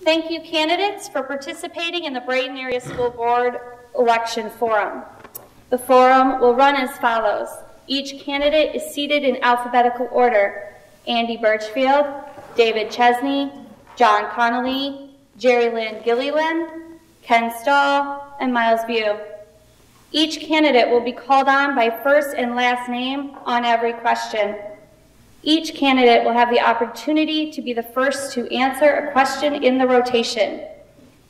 Thank you, candidates, for participating in the Brighton Area School Board Election Forum. The forum will run as follows. Each candidate is seated in alphabetical order. Andy Burchfield, David Chesney, John Connolly, Jerilyn Gilleylen, Ken Stahl, and Miles View. Each candidate will be called on by first and last name on every question. Each candidate will have the opportunity to be the first to answer a question in the rotation.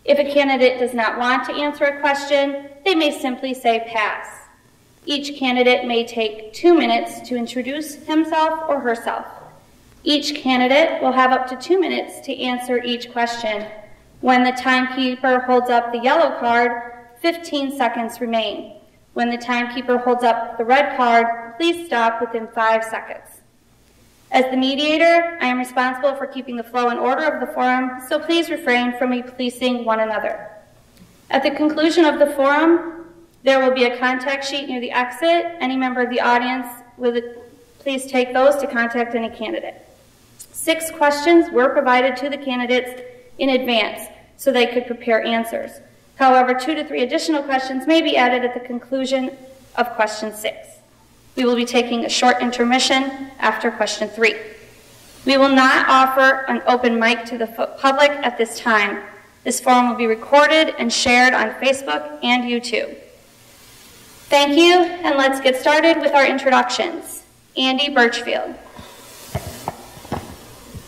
If a candidate does not want to answer a question, they may simply say pass. Each candidate may take 2 minutes to introduce himself or herself. Each candidate will have up to 2 minutes to answer each question. When the timekeeper holds up the yellow card, 15 seconds remain. When the timekeeper holds up the red card, please stop within 5 seconds. As the mediator, I am responsible for keeping the flow and order of the forum, so please refrain from policing one another. At the conclusion of the forum, there will be a contact sheet near the exit. Any member of the audience, please take those to contact any candidate. 6 questions were provided to the candidates in advance so they could prepare answers. However, 2 to 3 additional questions may be added at the conclusion of question 6. We will be taking a short intermission after question 3. We will not offer an open mic to the public at this time. This forum will be recorded and shared on Facebook and YouTube. Thank you, and let's get started with our introductions. Andy Burchfield.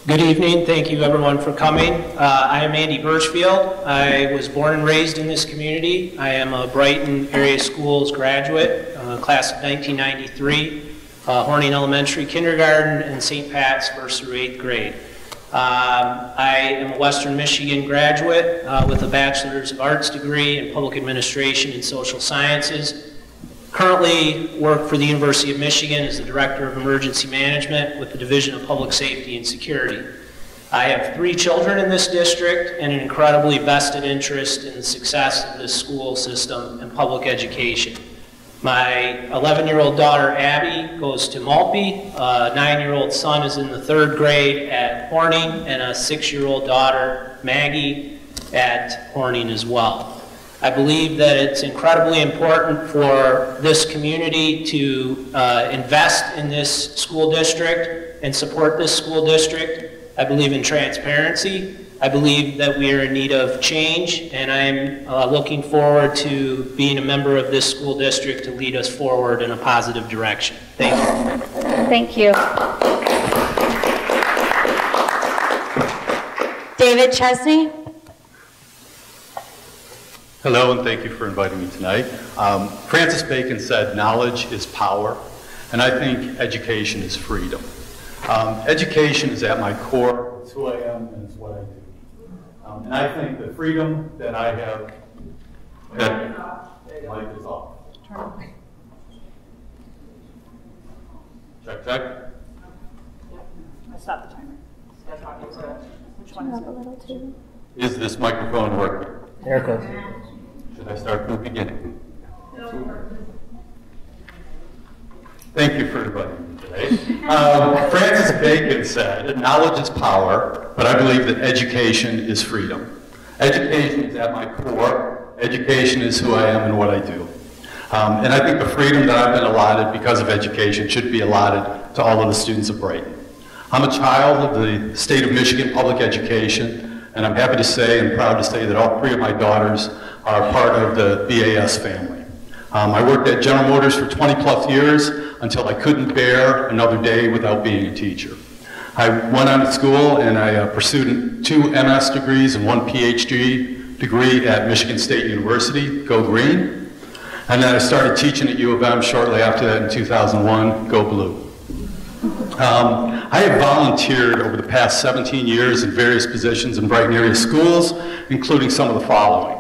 Good evening. Thank you, everyone, for coming. I am Andy Burchfield. I was born and raised in this community. I am a Brighton Area Schools graduate, class of 1993, Horning Elementary Kindergarten, and St. Pat's 1st through 8th grade. I am a Western Michigan graduate with a Bachelor's of Arts degree in Public Administration and Social Sciences. Currently work for the University of Michigan as the Director of Emergency Management with the Division of Public Safety and Security. I have 3 children in this district and an incredibly vested interest in the success of this school system and public education. My 11-year-old daughter, Abby, goes to Maltby. A 9-year-old son is in the 3rd grade at Horning, and a 6-year-old daughter, Maggie, at Horning as well. I believe that it's incredibly important for this community to invest in this school district and support this school district. I believe in transparency. I believe that we are in need of change, and I'm looking forward to being a member of this school district to lead us forward in a positive direction. Thank you. Thank you. David Chesney. Hello, and thank you for inviting me tonight. Francis Bacon said, knowledge is power, and I think education is freedom. Education is at my core. It's who I am and it's what I do. And I think the freedom that I have, life is off. Check, check. I stopped the timer. Which one is it? Is this microphone working? There it goes. Should I start from the beginning? Thank you for inviting me today. Francis Bacon said, knowledge is power, but I believe that education is freedom. Education is at my core. Education is who I am and what I do. And I think the freedom that I've been allotted because of education should be allotted to all of the students of Brighton. I'm a child of the state of Michigan public education, and I'm happy to say and proud to say that all 3 of my daughters are part of the BAS family. I worked at General Motors for 20+ years until I couldn't bear another day without being a teacher. I went on to school and I pursued 2 MS degrees and 1 PhD degree at Michigan State University, go green. And then I started teaching at U of M shortly after that in 2001, go blue. I have volunteered over the past 17 years in various positions in Brighton area schools, including some of the following.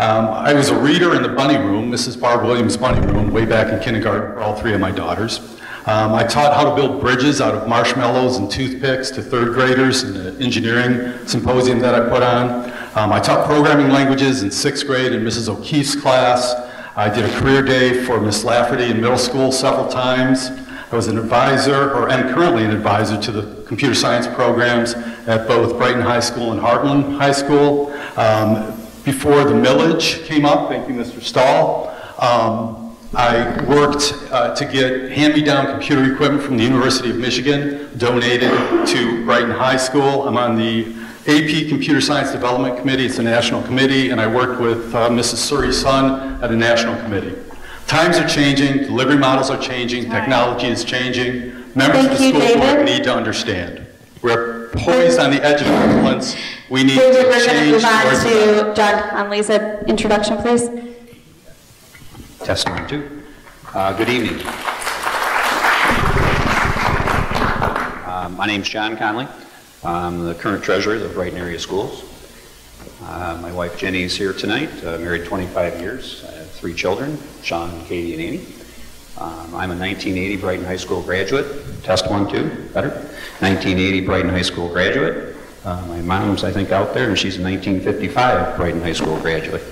I was a reader in the bunny room, Mrs. Barb Williams' bunny room, way back in kindergarten for all 3 of my daughters. I taught how to build bridges out of marshmallows and toothpicks to 3rd graders in the engineering symposium that I put on. I taught programming languages in 6th grade in Mrs. O'Keefe's class. I did a career day for Miss Lafferty in middle school several times. I was an advisor, or am currently an advisor to the computer science programs at both Brighton High School and Heartland High School. Before the millage came up, thank you, Mr. Stahl, I worked to get hand-me-down computer equipment from the University of Michigan, donated to Brighton High School. I'm on the AP Computer Science Development Committee. It's a national committee, and I worked with Mrs. Suri's son at a national committee. Times are changing, delivery models are changing, technology is changing. Members of the school board need to understand. We're poised on the edge of excellence. We need to change. We're going to move on to John Conley's introduction, please. Testing 2. Good evening. My name's John Conley. I'm the current treasurer of the Brighton area schools. My wife Jenny is here tonight, married 25 years. I have 3 children, Sean, Katie, and Amy. I'm a 1980 Brighton High School graduate. Test 1, 2, better. 1980 Brighton High School graduate. My mom's, I think, out there, and she's a 1955 Brighton High School graduate.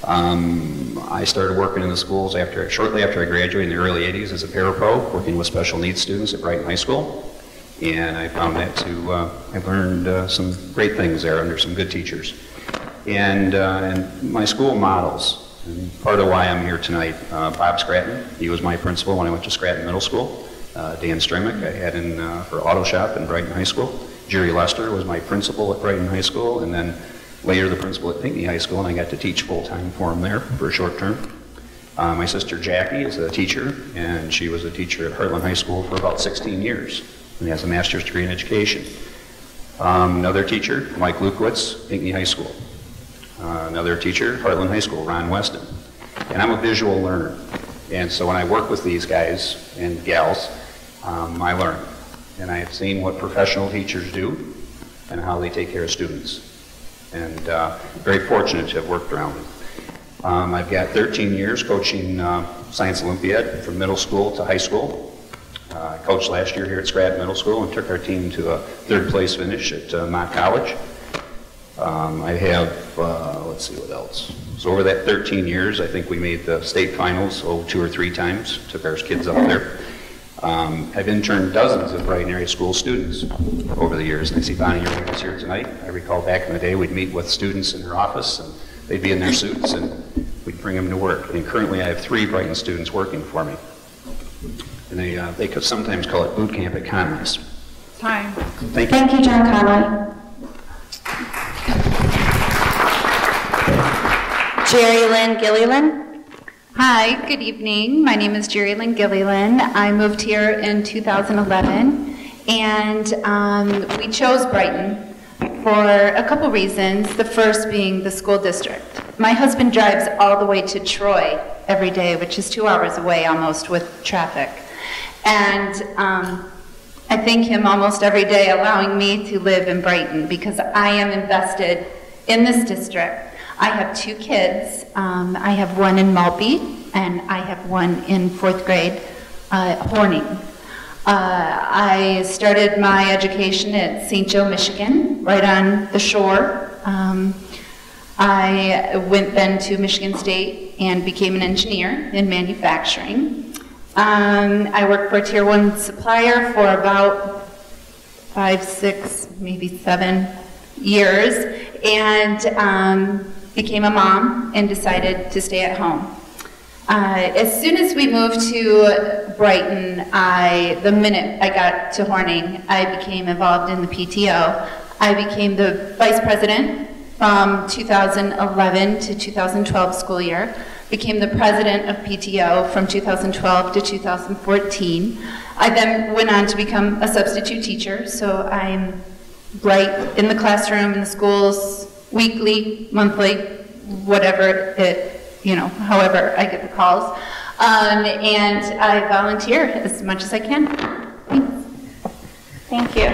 I started working in the schools shortly after I graduated in the early 80s as a parapro, working with special needs students at Brighton High School. And I found that I learned some great things there under some good teachers. And my school models, and part of why I'm here tonight, Bob Scranton, he was my principal when I went to Scranton Middle School. Dan Stremick, I had in for Auto Shop in Brighton High School. Jerry Lester was my principal at Brighton High School, and then later the principal at Pinckney High School, and I got to teach full-time for him there for a short term. My sister Jackie is a teacher, and she was a teacher at Heartland High School for about 16 years, and has a master's degree in education. Another teacher, Mike Lukowitz, Pinckney High School. Another teacher, Heartland High School, Ron Weston. And I'm a visual learner, and so when I work with these guys and gals, I learn. And I have seen what professional teachers do and how they take care of students. And very fortunate to have worked around them. I've got 13 years coaching Science Olympiad from middle school to high school. I coached last year here at Scranton Middle School and took our team to a 3rd place finish at Mott College. I have, let's see what else. So over that 13 years, I think we made the state finals 2 or 3 times, took our kids up there. I've interned dozens of Brighton area school students over the years. And I see Bonnie, your wife is here tonight. I recall back in the day, we'd meet with students in her office, and they'd be in their suits, and we'd bring them to work. And currently, I have 3 Brighton students working for me. And they could sometimes call it boot camp at Conley's. Time. Thank you. Thank you, John Conley. Jerilyn Gilleylen. Hi, good evening. My name is Jerilyn Gilleylen. I moved here in 2011, and we chose Brighton for a couple reasons. The first being the school district. My husband drives all the way to Troy every day, which is 2 hours away almost with traffic. And I thank him almost every day allowing me to live in Brighton because I am invested in this district. I have 2 kids. I have one in Maltby, and I have one in 4th grade, Horning. I started my education at St. Joe, Michigan, right on the shore. I went then to Michigan State and became an engineer in manufacturing. I worked for a Tier 1 supplier for about 5, 6, maybe 7 years, and became a mom and decided to stay at home. As soon as we moved to Brighton, the minute I got to Horning, I became involved in the PTO. I became the vice president from 2011 to 2012 school year, became the president of PTO from 2012 to 2014. I then went on to become a substitute teacher, so I'm right in the classroom, in the schools, weekly, monthly, whatever however I get the calls. And I volunteer as much as I can. Thanks. Thank you.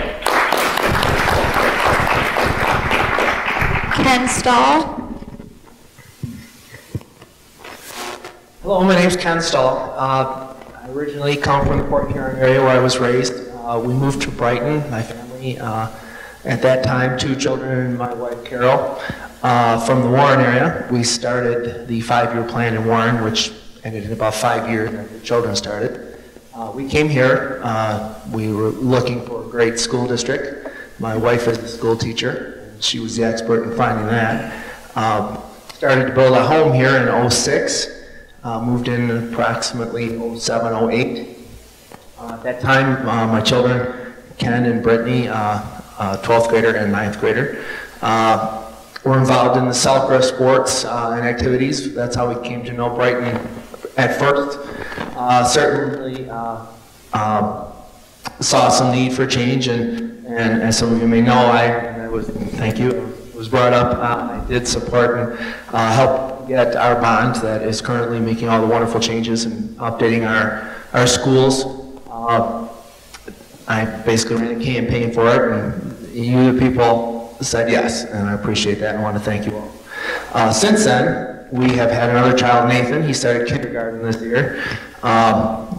Ken Stahl. Hello, my name's Ken Stahl. I originally come from the Port Huron area where I was raised. We moved to Brighton, my family. At that time, 2 children and my wife Carol. From the Warren area, we started the 5-year plan in Warren, which ended in about 5 years after the children started. We came here, we were looking for a great school district. My wife is a school teacher. She was the expert in finding that. Started to build a home here in '06. Moved in approximately '07, '08. At that time, my children, Ken and Brittany, 12th grader and 9th grader, were involved in the Selcra sports and activities. That's how we came to know Brighton at first. Certainly saw some need for change, and as some of you may know, thank you, was brought up. I did support and help get our bond that is currently making all the wonderful changes and updating our schools. I basically ran a campaign for it, and you, the people, said yes, and I appreciate that and I want to thank you all. Since then, we have had another child, Nathan. He started kindergarten this year.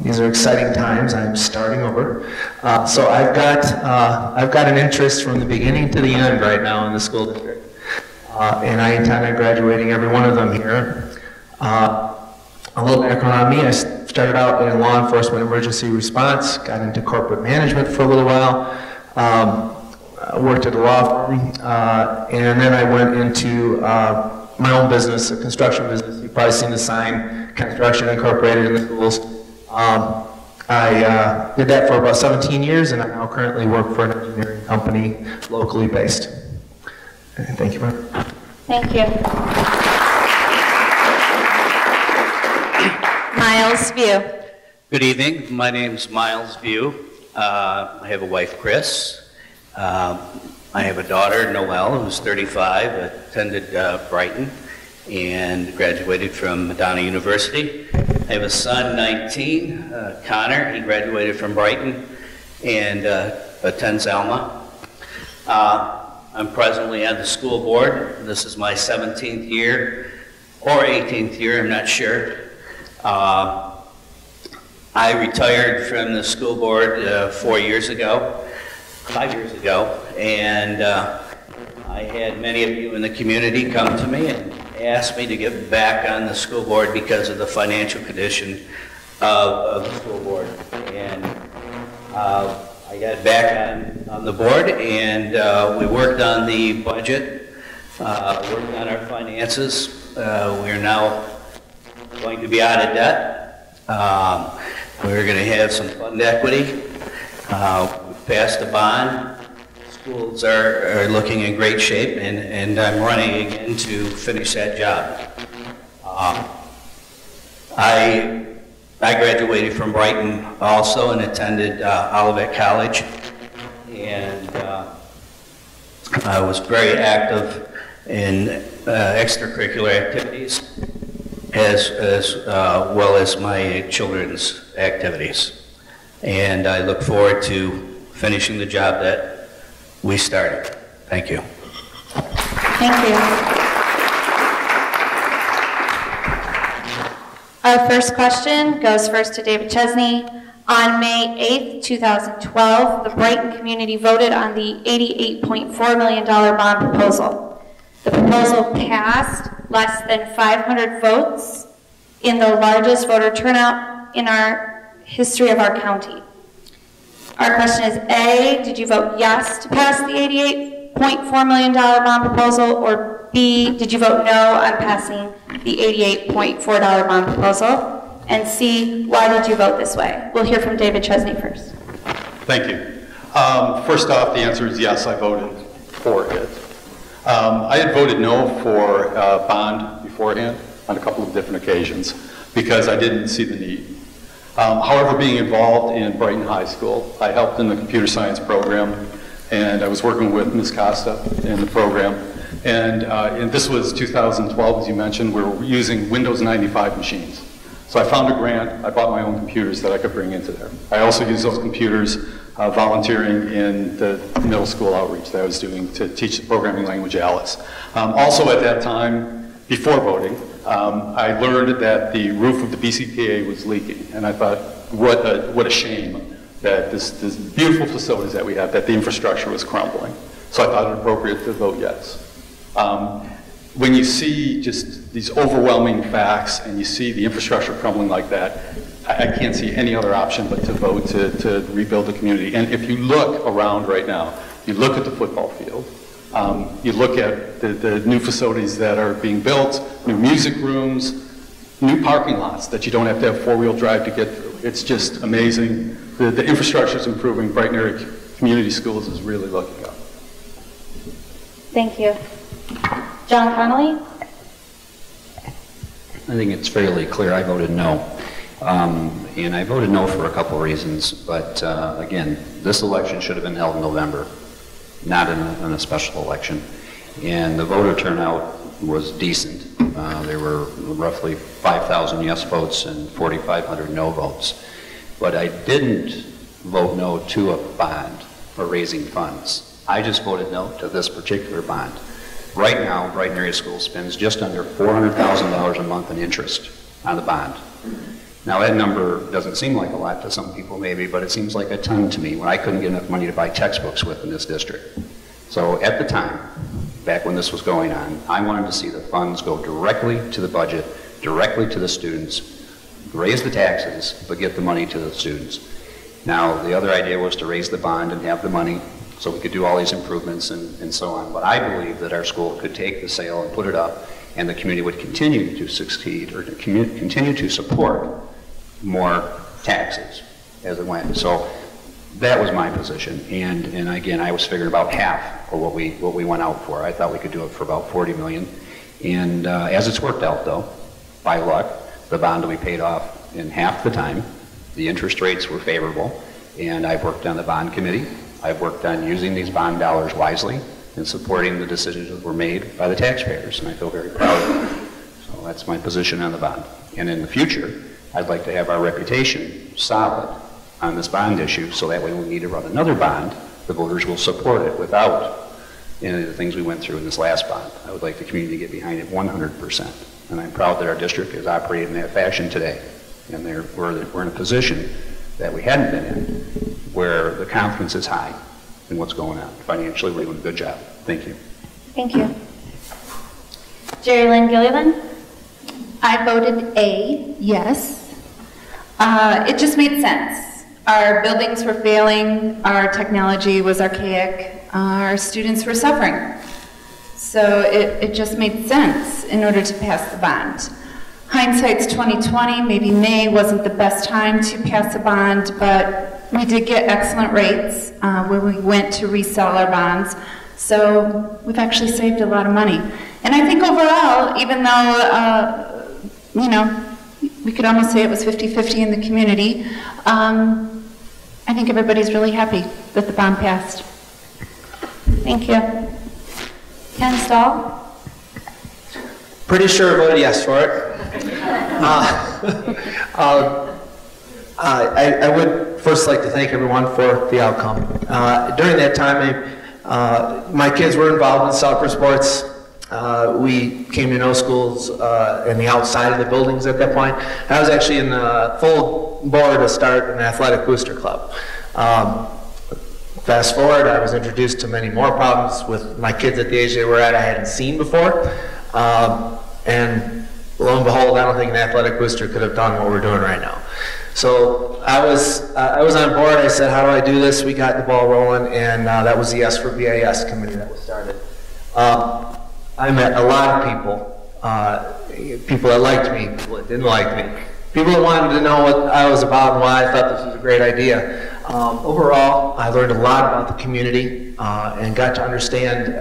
These are exciting times. I'm starting over. So I've got an interest from the beginning to the end right now in the school district. And I intend on graduating every one of them here. A little background on me, I started out in law enforcement emergency response, got into corporate management for a little while, worked at a law firm, and then I went into my own business, a construction business. You've probably seen the sign, Construction Incorporated in the schools. I did that for about 17 years, and I now currently work for an engineering company locally based. Thank you, Brian. Thank you. Miles View. Good evening. My name's Miles View. I have a wife, Chris. I have a daughter, Noelle, who's 35, attended Brighton and graduated from Madonna University. I have a son, 19, Connor. He graduated from Brighton and attends Alma. I'm presently on the school board. This is my 17th year or 18th year, I'm not sure. I retired from the school board 5 years ago, and I had many of you in the community come to me and ask me to get back on the school board because of the financial condition of the school board. And I got back on the board, and we worked on the budget, worked on our finances. We're now going to be out of debt. We're going to have some fund equity. We passed a bond. Schools are looking in great shape, and I'm running again to finish that job. I graduated from Brighton also and attended Olivet College, and I was very active in extracurricular activities as well as my children's activities. And I look forward to finishing the job that we started. Thank you. Thank you. Our first question goes first to David Chesney. On May 8th, 2012, the Brighton community voted on the $88.4 million bond proposal. The proposal passed less than 500 votes in the largest voter turnout in our history of our county. Our question is, A, did you vote yes to pass the $88.4 million bond proposal, or B, did you vote no on passing the $88.4 bond proposal? And C, why did you vote this way? We'll hear from David Chesney first. Thank you. First off, the answer is yes, I voted for it. I had voted no for bond beforehand on a couple of different occasions because I didn't see the need. However, being involved in Brighton High School, I helped in the computer science program, and I was working with Ms. Costa in the program. And this was 2012, as you mentioned. We were using Windows 95 machines. So I found a grant. I bought my own computers that I could bring into there. I also used those computers volunteering in the middle school outreach that I was doing to teach the programming language Alice. Also at that time, before voting, I learned that the roof of the BCPA was leaking, and I thought, what a shame that this beautiful facilities that we have, that the infrastructure was crumbling. So I thought it appropriate to vote yes. When you see just these overwhelming facts and you see the infrastructure crumbling like that, I can't see any other option but to vote to rebuild the community. And if you look around right now, you look at the football field, you look at the new facilities that are being built, new music rooms, new parking lots that you don't have to have four-wheel drive to get through. It's just amazing. The infrastructure is improving. Brighton Area Community Schools is really looking up. Thank you. John Connolly? I think it's fairly clear. I voted no. And I voted no for a couple of reasons. But again, this election should have been held in November, not in a special election. And the voter turnout was decent. There were roughly 5,000 yes votes and 4,500 no votes. But I didn't vote no to a bond or raising funds. I just voted no to this particular bond. Right now, Brighton Area School spends just under $400,000 a month in interest on the bond. Now that number doesn't seem like a lot to some people maybe, but it seems like a ton to me when I couldn't get enough money to buy textbooks with in this district. So at the time, back when this was going on, I wanted to see the funds go directly to the budget, directly to the students, raise the taxes, but get the money to the students. Now, the other idea was to raise the bond and have the money so we could do all these improvements and so on. But I believe that our school could take the sale and put it up, and the community would continue to succeed or to continue to support more taxes as it went. So that was my position. And again, I was figuring about half of what we went out for. I thought we could do it for about $40 million. And as it's worked out, though, by luck, the bond will be paid off in half the time. The interest rates were favorable, and I've worked on the bond committee. I've worked on using these bond dollars wisely and supporting the decisions that were made by the taxpayers, and I feel very proud of them. So that's my position on the bond. And in the future, I'd like to have our reputation solid on this bond issue, so that way when we need to run another bond, the voters will support it without any of the things we went through in this last bond. I would like the community to get behind it 100%. And I'm proud that our district is operating in that fashion today. And we're in a position that we hadn't been in, where the confidence is high in what's going on. Financially, we're doing a good job. Thank you. Thank you. Jerilyn Gilleylen? I voted A, yes. It just made sense. Our buildings were failing, our technology was archaic, our students were suffering. So it just made sense in order to pass the bond. Hindsight's 2020, maybe May wasn't the best time to pass a bond, but we did get excellent rates when we went to resell our bonds. So we've actually saved a lot of money. And I think overall, even though, you know, we could almost say it was 50-50 in the community, I think everybody's really happy that the bond passed. Thank you. Ken Stahl? Pretty sure I voted yes for it. I would first like to thank everyone for the outcome. During that time, my kids were involved in soccer sports. We came to know schools in the outside of the buildings at that point. I was actually in the full board to start an athletic booster club. Fast forward, I was introduced to many more problems with my kids at the age they were at I hadn't seen before. And lo and behold, I don't think an athletic booster could have done what we're doing right now. So I was on board. I said, how do I do this? We got the ball rolling, and that was the S for BAS committee that was started. I met a lot of people, people that liked me, people that didn't like me, people that wanted to know what I was about and why I thought this was a great idea. Overall, I learned a lot about the community and got to understand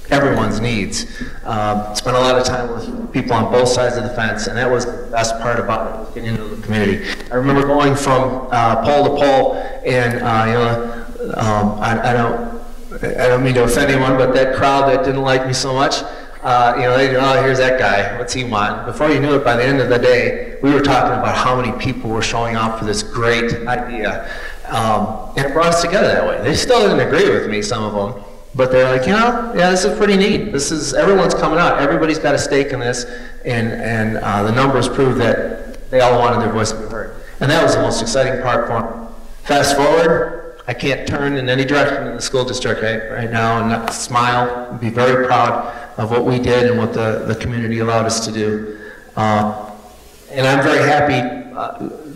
everyone's needs. Spent a lot of time with people on both sides of the fence, and that was the best part about it, getting into the community. I remember going from pole to pole, and you know, I don't mean to offend anyone, but that crowd that didn't like me so much, you know, they, oh, here's that guy, what's he want? Before you knew it, by the end of the day, we were talking about how many people were showing up for this great idea, and it brought us together that way. They still didn't agree with me, some of them. But they're like, you know, yeah, this is pretty neat. This is, everyone's coming out. Everybody's got a stake in this, and the numbers prove that they all wanted their voice to be heard. And that was the most exciting part for me. Fast forward, I can't turn in any direction in the school district right now and not smile and be very proud of what we did and what the community allowed us to do. And I'm very happy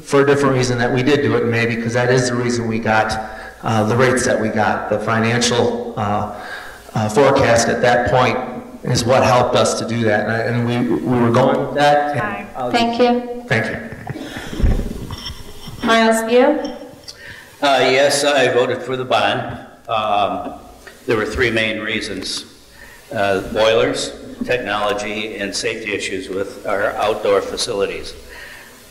for a different reason that we did do it in May, because that is the reason we got the rates that we got. The financial forecast at that point is what helped us to do that, and we were going with that. Thank you. Thank you. Miles View? Yes, I voted for the bond. There were three main reasons. Boilers, technology, and safety issues with our outdoor facilities.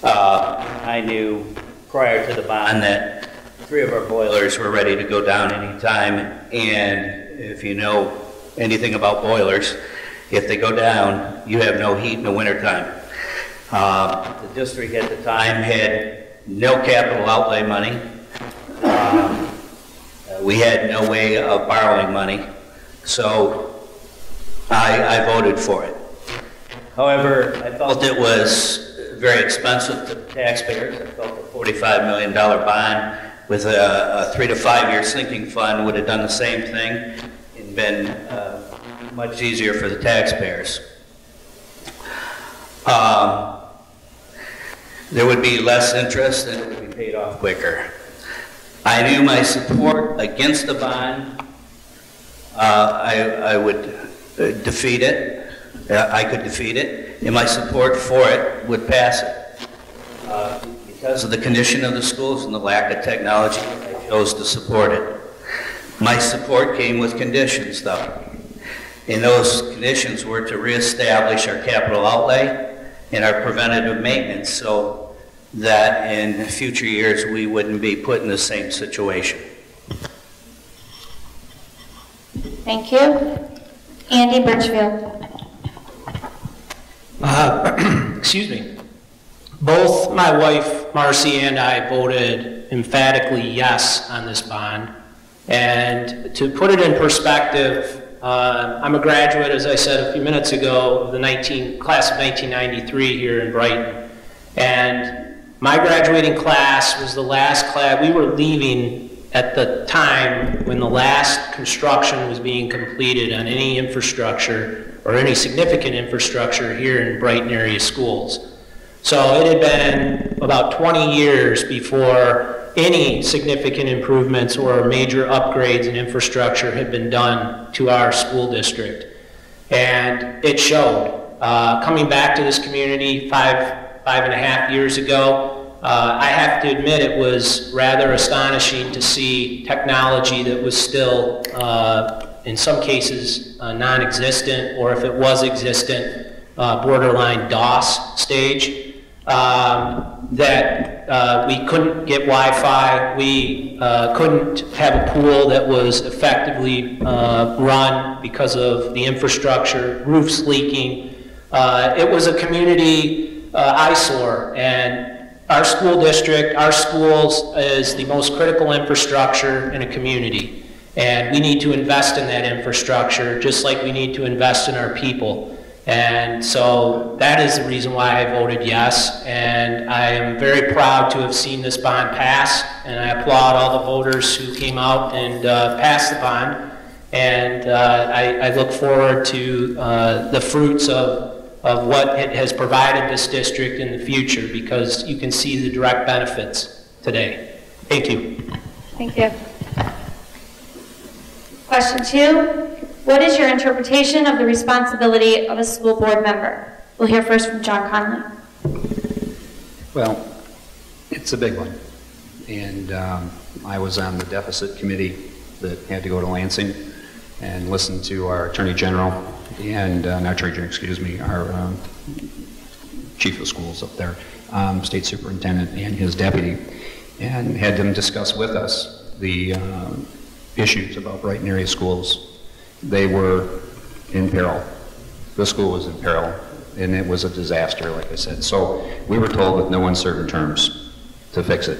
I knew prior to the bond that 3 of our boilers were ready to go down anytime, and if you know anything about boilers, if they go down, you have no heat in the wintertime. The district at the time had no capital outlay money. We had no way of borrowing money, so I voted for it. However, I felt it was very expensive to the taxpayers. I felt a $45 million bond with a 3 to 5 year sinking fund would have done the same thing and been much easier for the taxpayers. There would be less interest and it would be paid off quicker. I knew my support against the bond, I would defeat it. I could defeat it, and my support for it would pass it. Because of the condition of the schools and the lack of technology, I chose to support it. My support came with conditions, though. And those conditions were to reestablish our capital outlay and our preventative maintenance so that in future years we wouldn't be put in the same situation. Thank you. Andy Burchfield. Excuse me. Both my wife, Marcy, and I voted emphatically yes on this bond. And to put it in perspective, I'm a graduate, as I said a few minutes ago, of the class of 1993 here in Brighton. And my graduating class was the last class. We were leaving at the time when the last construction was being completed on any infrastructure or any significant infrastructure here in Brighton area schools. So it had been about 20 years before any significant improvements or major upgrades in infrastructure had been done to our school district. And it showed. Coming back to this community five and a half years ago, I have to admit it was rather astonishing to see technology that was still, in some cases, non-existent, or if it was existent, borderline DOS stage. That we couldn't get Wi-Fi, we couldn't have a pool that was effectively run because of the infrastructure, roofs leaking. It was a community eyesore, and our school district, our schools is the most critical infrastructure in a community. And we need to invest in that infrastructure just like we need to invest in our people. And so that is the reason why I voted yes, and I am very proud to have seen this bond pass, and I applaud all the voters who came out and passed the bond, and I look forward to the fruits of what it has provided this district in the future, because you can see the direct benefits today. Thank you. Thank you. Question 2. What is your interpretation of the responsibility of a school board member? We'll hear first from John Conley. Well, it's a big one. And I was on the deficit committee that had to go to Lansing and listen to our Attorney General and, not Attorney General, excuse me, our Chief of Schools up there, State Superintendent and his deputy, and had them discuss with us the issues about Brighton area schools. They were in peril. The school was in peril, and it was a disaster, like I said. So we were told with no uncertain terms to fix it.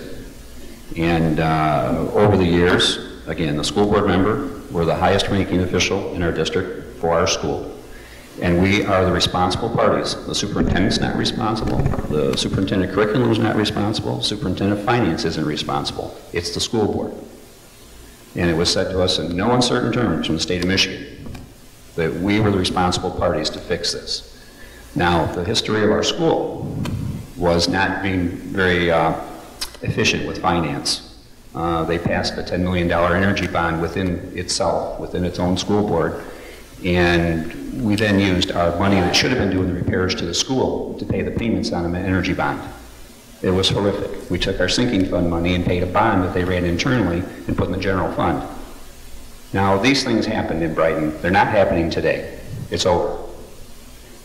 And over the years, again, the school board member, we're the highest ranking official in our district for our school. And we are the responsible parties. The superintendent's not responsible. The superintendent curriculum is not responsible. Superintendent of finance isn't responsible. It's the school board. And it was said to us in no uncertain terms from the state of Michigan that we were the responsible parties to fix this. Now, the history of our school was not being very efficient with finance. They passed a $10 million energy bond within itself, within its own school board, and we then used our money that should have been doing the repairs to the school to pay the payments on an energy bond. It was horrific. We took our sinking fund money and paid a bond that they ran internally and put in the general fund. Now, these things happened in Brighton. They're not happening today. It's over.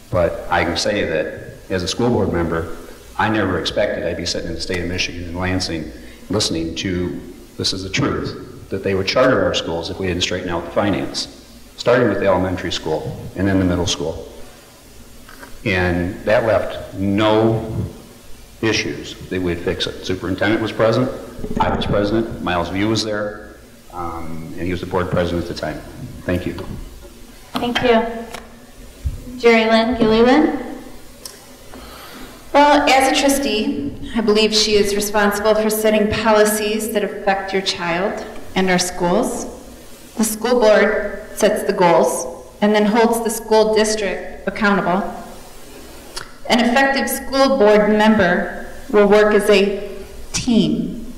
But I can say that as a school board member, I never expected I'd be sitting in the state of Michigan in Lansing listening to, this is the truth, that they would charter our schools if we didn't straighten out the finance, starting with the elementary school and then the middle school. And that left no issues that we'd fix it. Superintendent was present, I was president, Miles View was there, and he was the board president at the time. Thank you. Thank you. Jerilyn Gilleylen. Well, as a trustee, I believe she is responsible for setting policies that affect your child and our schools. The school board sets the goals and then holds the school district accountable. An effective school board member will work as a team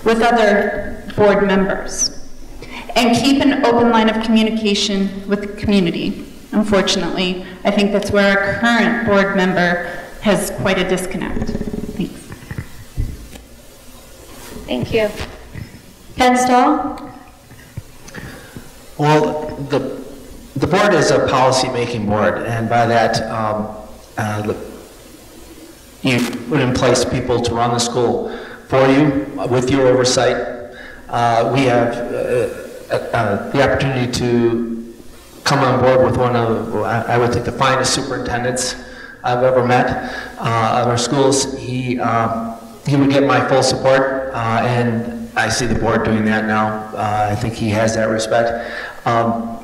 with other board members and keep an open line of communication with the community. Unfortunately, I think that's where our current board member has quite a disconnect. Thanks. Thank you. Ken Stahl. Well, the board is a policy-making board, and by that, you put in place people to run the school for you, with your oversight. We have the opportunity to come on board with one of, I would think, the finest superintendents I've ever met of our schools. He would get my full support, and I see the board doing that now. I think he has that respect.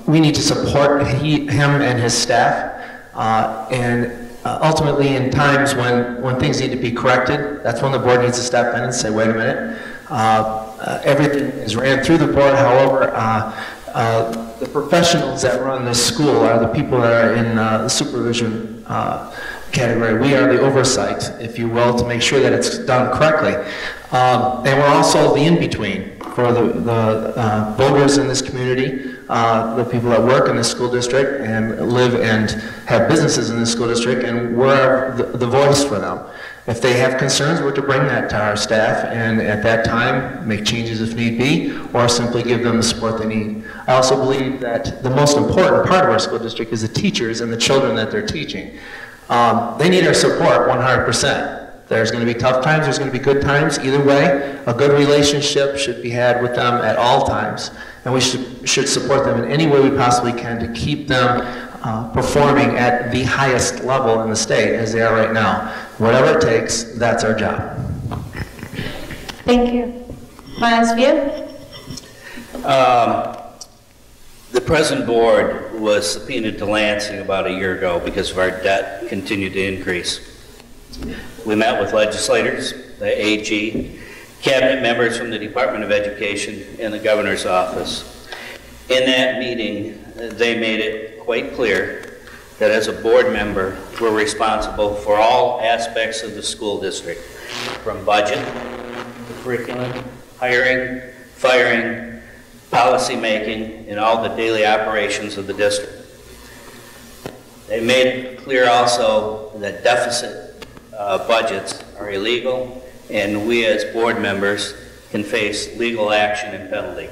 We need to support him and his staff, and ultimately in times when things need to be corrected, that's when the board needs to step in and say, wait a minute, everything is ran through the board. However, the professionals that run this school are the people that are in the supervision category. We are the oversight, if you will, to make sure that it's done correctly. And we're also the in-between for the voters in this community, the people that work in the school district and live and have businesses in the school district, and we're the voice for them. If they have concerns, we're to bring that to our staff, and at that time, make changes if need be, or simply give them the support they need. I also believe that the most important part of our school district is the teachers and the children that they're teaching. They need our support 100%. There's going to be tough times, there's going to be good times. Either way, a good relationship should be had with them at all times, and we should support them in any way we possibly can to keep them performing at the highest level in the state as they are right now. Whatever it takes, that's our job. Thank you. Miles View. The present board was subpoenaed to Lansing about a year ago because of our debt continued to increase. We met with legislators, the AG, cabinet members from the Department of Education, and the governor's office. In that meeting, they made it quite clear that as a board member, we're responsible for all aspects of the school district, from budget, to curriculum, hiring, firing, policy making, and all the daily operations of the district. They made it clear also that deficit budgets are illegal, and we as board members can face legal action and penalty.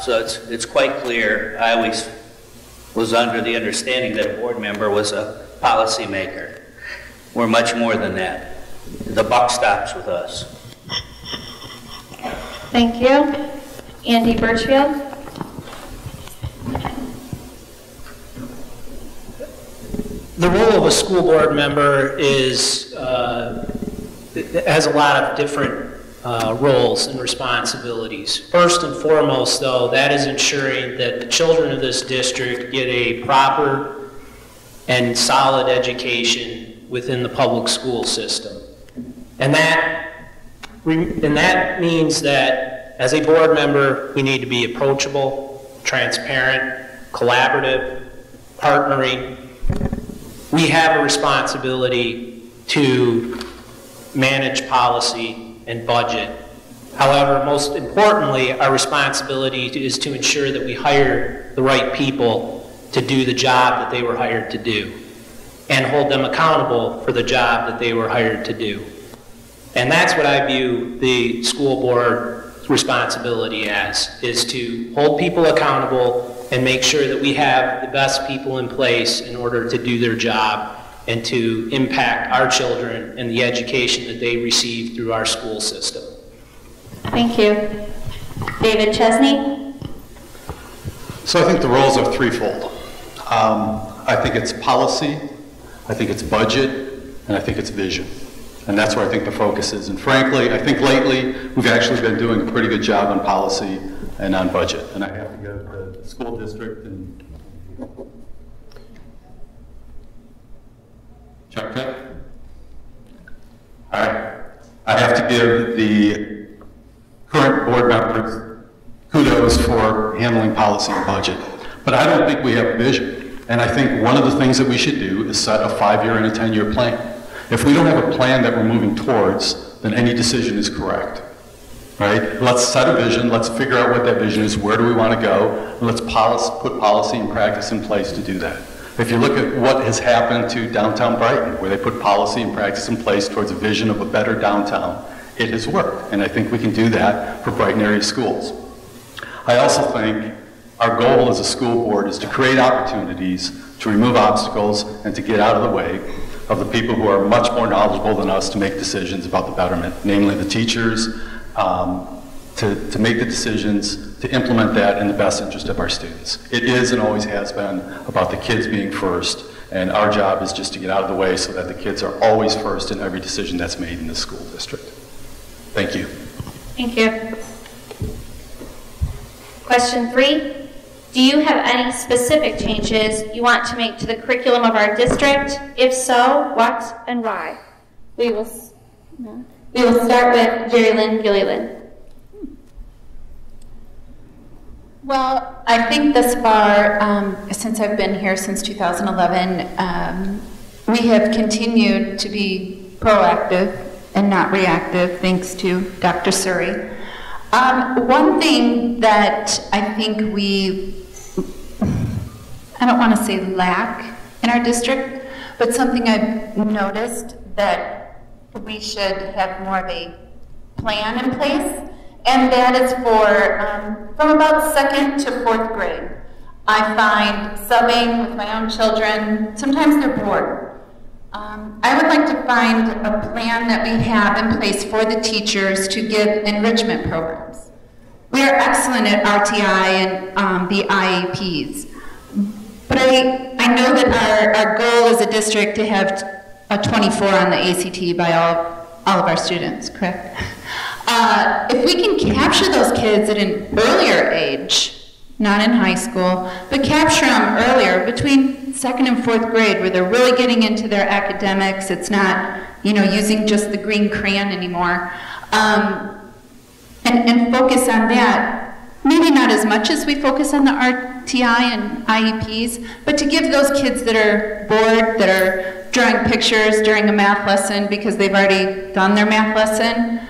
So it's quite clear. I always was under the understanding that a board member was a policy maker. We're much more than that. The buck stops with us. Thank you. Andy Burchfield. The role of a school board member is has a lot of different roles and responsibilities. First and foremost, though, that is ensuring that the children of this district get a proper and solid education within the public school system. And that means that as a board member, we need to be approachable, transparent, collaborative, partnering. We have a responsibility to manage policy and budget. However, most importantly, our responsibility is to ensure that we hire the right people to do the job that they were hired to do, and hold them accountable for the job that they were hired to do. And that's what I view the school board's responsibility as, is to hold people accountable and make sure that we have the best people in place in order to do their job and to impact our children and the education that they receive through our school system. Thank you. David Chesney? So I think the roles are threefold. I think it's policy, I think it's budget, and I think it's vision. And that's where I think the focus is. And frankly, I think lately we've actually been doing a pretty good job on policy and on budget. And I have to go to the school district and check. All right. I have to give the current board members kudos for handling policy and budget. But I don't think we have a vision. And I think one of the things that we should do is set a 5-year and a 10-year plan. If we don't have a plan that we're moving towards, then any decision is correct, right? Let's set a vision, let's figure out what that vision is, where do we want to go, and let's put policy and practice in place to do that. If you look at what has happened to downtown Brighton, where they put policy and practice in place towards a vision of a better downtown, it has worked, and I think we can do that for Brighton area schools. I also think our goal as a school board is to create opportunities, to remove obstacles, and to get out of the way of the people who are much more knowledgeable than us to make decisions about the betterment, namely the teachers, to make the decisions, to implement that in the best interest of our students. It is and always has been about the kids being first, and our job is just to get out of the way so that the kids are always first in every decision that's made in the school district. Thank you. Thank you. Question 3. Do you have any specific changes you want to make to the curriculum of our district? If so, what and why? We will start with Jerilyn Gilleylen. Well, I think thus far, since I've been here since 2011, we have continued to be proactive and not reactive, thanks to Dr. Suri. One thing that I think I don't want to say lack in our district, but something I've noticed that we should have more of a plan in place, and that is for from about 2nd to 4th grade. I find subbing with my own children, sometimes they're bored. I would like to find a plan that we have in place for the teachers to give enrichment programs. We are excellent at RTI and the IEPs. But I know that our goal as a district to have a 24 on the ACT by all of our students, correct? If we can capture those kids at an earlier age, not in high school, but capture them earlier, between 2nd and 4th grade, where they're really getting into their academics, it's not, using just the green crayon anymore, and focus on that. Maybe not as much as we focus on the RTI and IEPs, but to give those kids that are bored, that are drawing pictures during a math lesson because they've already done their math lesson,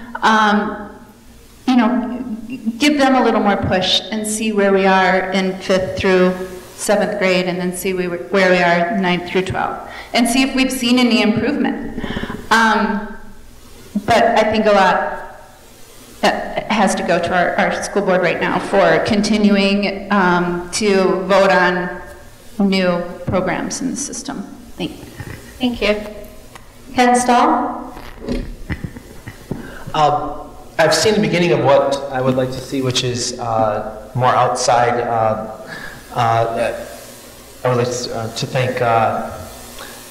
give them a little more push and see where we are in 5th through 7th grade, and then see where we are 9th through 12th, and see if we've seen any improvement. But I think a lot has to go to our school board right now for continuing to vote on new programs in the system. Thank you. Thank you. Ken Stahl? I've seen the beginning of what I would like to see, which is more outside. I would like to thank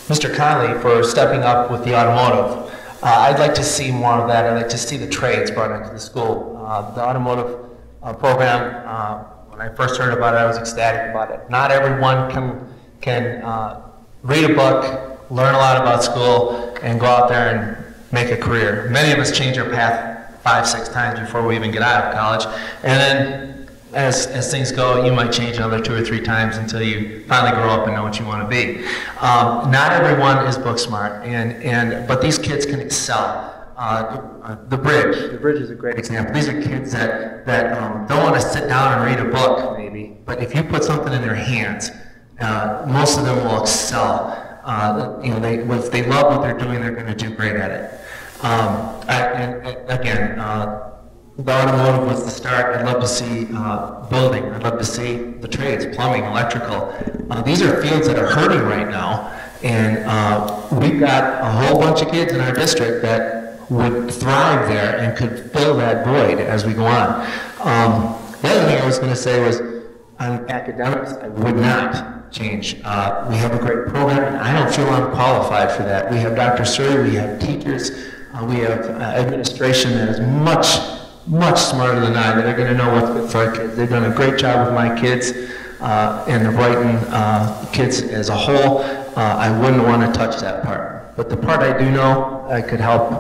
Mr. Conley for stepping up with the automotive. I'd like to see more of that. I'd like to see the trades brought into the school. The automotive program, when I first heard about it, I was ecstatic about it. Not everyone can read a book, learn a lot about school, and go out there and make a career. Many of us change our path 5-6 times before we even get out of college. And then as things go, you might change another 2 or 3 times until you finally grow up and know what you want to be. Not everyone is book smart, but these kids can excel. The bridge is a great example. These are kids that don't want to sit down and read a book, maybe, but if you put something in their hands, most of them will excel. If they love what they're doing, they're going to do great at it. The automotive was the start. I'd love to see building. I'd love to see the trades, plumbing, electrical. These are fields that are hurting right now, and we've got a whole bunch of kids in our district that would thrive there and could fill that void as we go on. The other thing I was going to say was on academics, I would not change. We have a great program, and I don't feel I'm qualified for that. We have Dr. Suri, we have teachers, we have administration that is much smarter than I, that are going to know what's good for our kids. They've done a great job with my kids and the Brighton kids as a whole. I wouldn't want to touch that part. But the part I do know I could help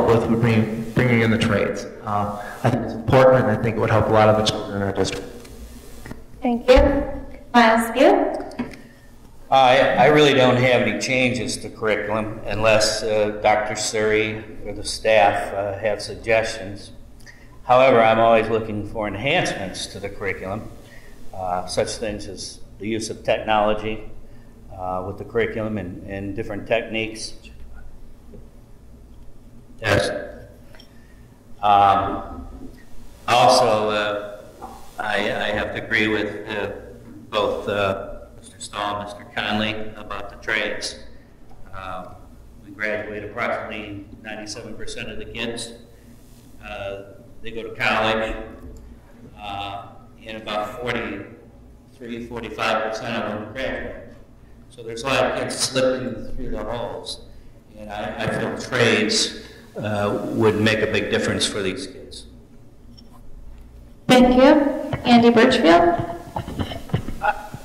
with would be bringing in the trades. I think it's important, and I think it would help a lot of the children in our district. Thank you. Miles View? I really don't have any changes to curriculum unless Dr. Suri or the staff have suggestions. However, I'm always looking for enhancements to the curriculum, such things as the use of technology with the curriculum and different techniques. Yes. Also, I have to agree with both Mr. Stahl and Mr. Conley about the trades. We graduate approximately 97% of the kids. They go to college, and about 43, 45% of them graduate. So there's a lot of kids slipping through the holes. And I feel trades would make a big difference for these kids. Thank you. Andy Burchfield?